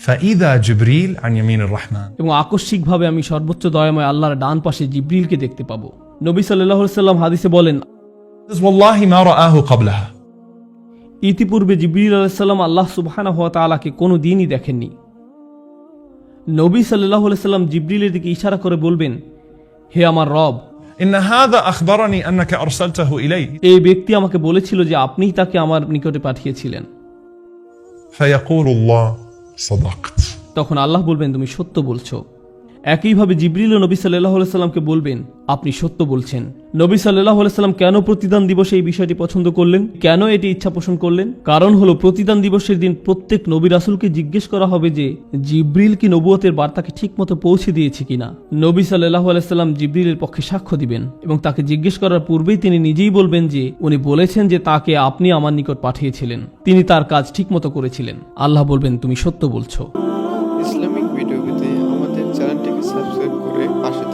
فإذا جبريل عن يمين الرحمن এবং আকস্মিকভাবে আমি সর্বোচ্চ দয়াময় আল্লাহর ডান পাশে জিব্রিলকে দেখতে পাবো। নবী সাল্লাল্লাহু আলাইহি সাল্লাম হাদিসে বলেন, والله ما رآه قبلها ইতিপূর্বে জিব্রিল আলাইহিস সালাম আল্লাহ সুবহানাহু ওয়া তাআলাকে কোনো দিনই দেখেননি। নবী সাল্লাল্লাহু আলাইহি সাল্লাম জিব্রিলের দিকে ইশারা করে বলবেন, হে আমার রব, إن هذا أخبرني أنك أرسلته إلي এই ব্যক্তি আমাকে বলেছিল যে আপনিই তাকে আমার নিকটে পাঠিয়েছিলেন। فيقول الله صدقت তখন আল্লাহ বলবেন, তুমি সত্য বলছো। একইভাবে জিব্রিল ও নবী সাল্লাল্লাহু আলাইহি সাল্লামকে বলবেন, আপনি সত্য বলছেন। নবী সাল্লাল্লাহু আলাইহি সাল্লাম কেন প্রতিদান দিবসে এই বিষয়টি পছন্দ করলেন, কেন এটি ইচ্ছা পোষণ করলেন? কারণ হলো, প্রতিদান দিবসের দিন প্রত্যেক নবী রাসূলকে জিজ্ঞেস করা হবে যে জিব্রিল কি নবুয়তের বার্তাকে ঠিকমতো পৌঁছে দিয়েছে কিনা। নবী সাল্লাল্লাহু আলাইহি সাল্লাম জিব্রিলের পক্ষে সাক্ষ্য দিবেন এবং তাকে জিজ্ঞেস করার পূর্বেই তিনি নিজেই বলবেন যে উনি বলেছেন যে তাকে আপনি আমার নিকট পাঠিয়েছিলেন, তিনি তার কাজ ঠিকমতো করেছিলেন। আল্লাহ বলবেন, তুমি সত্য বলছো। ইসলামিক ভিডিও পেতে আমাদের চ্যানেলটিকে সাবস্ক্রাইব করে পাশে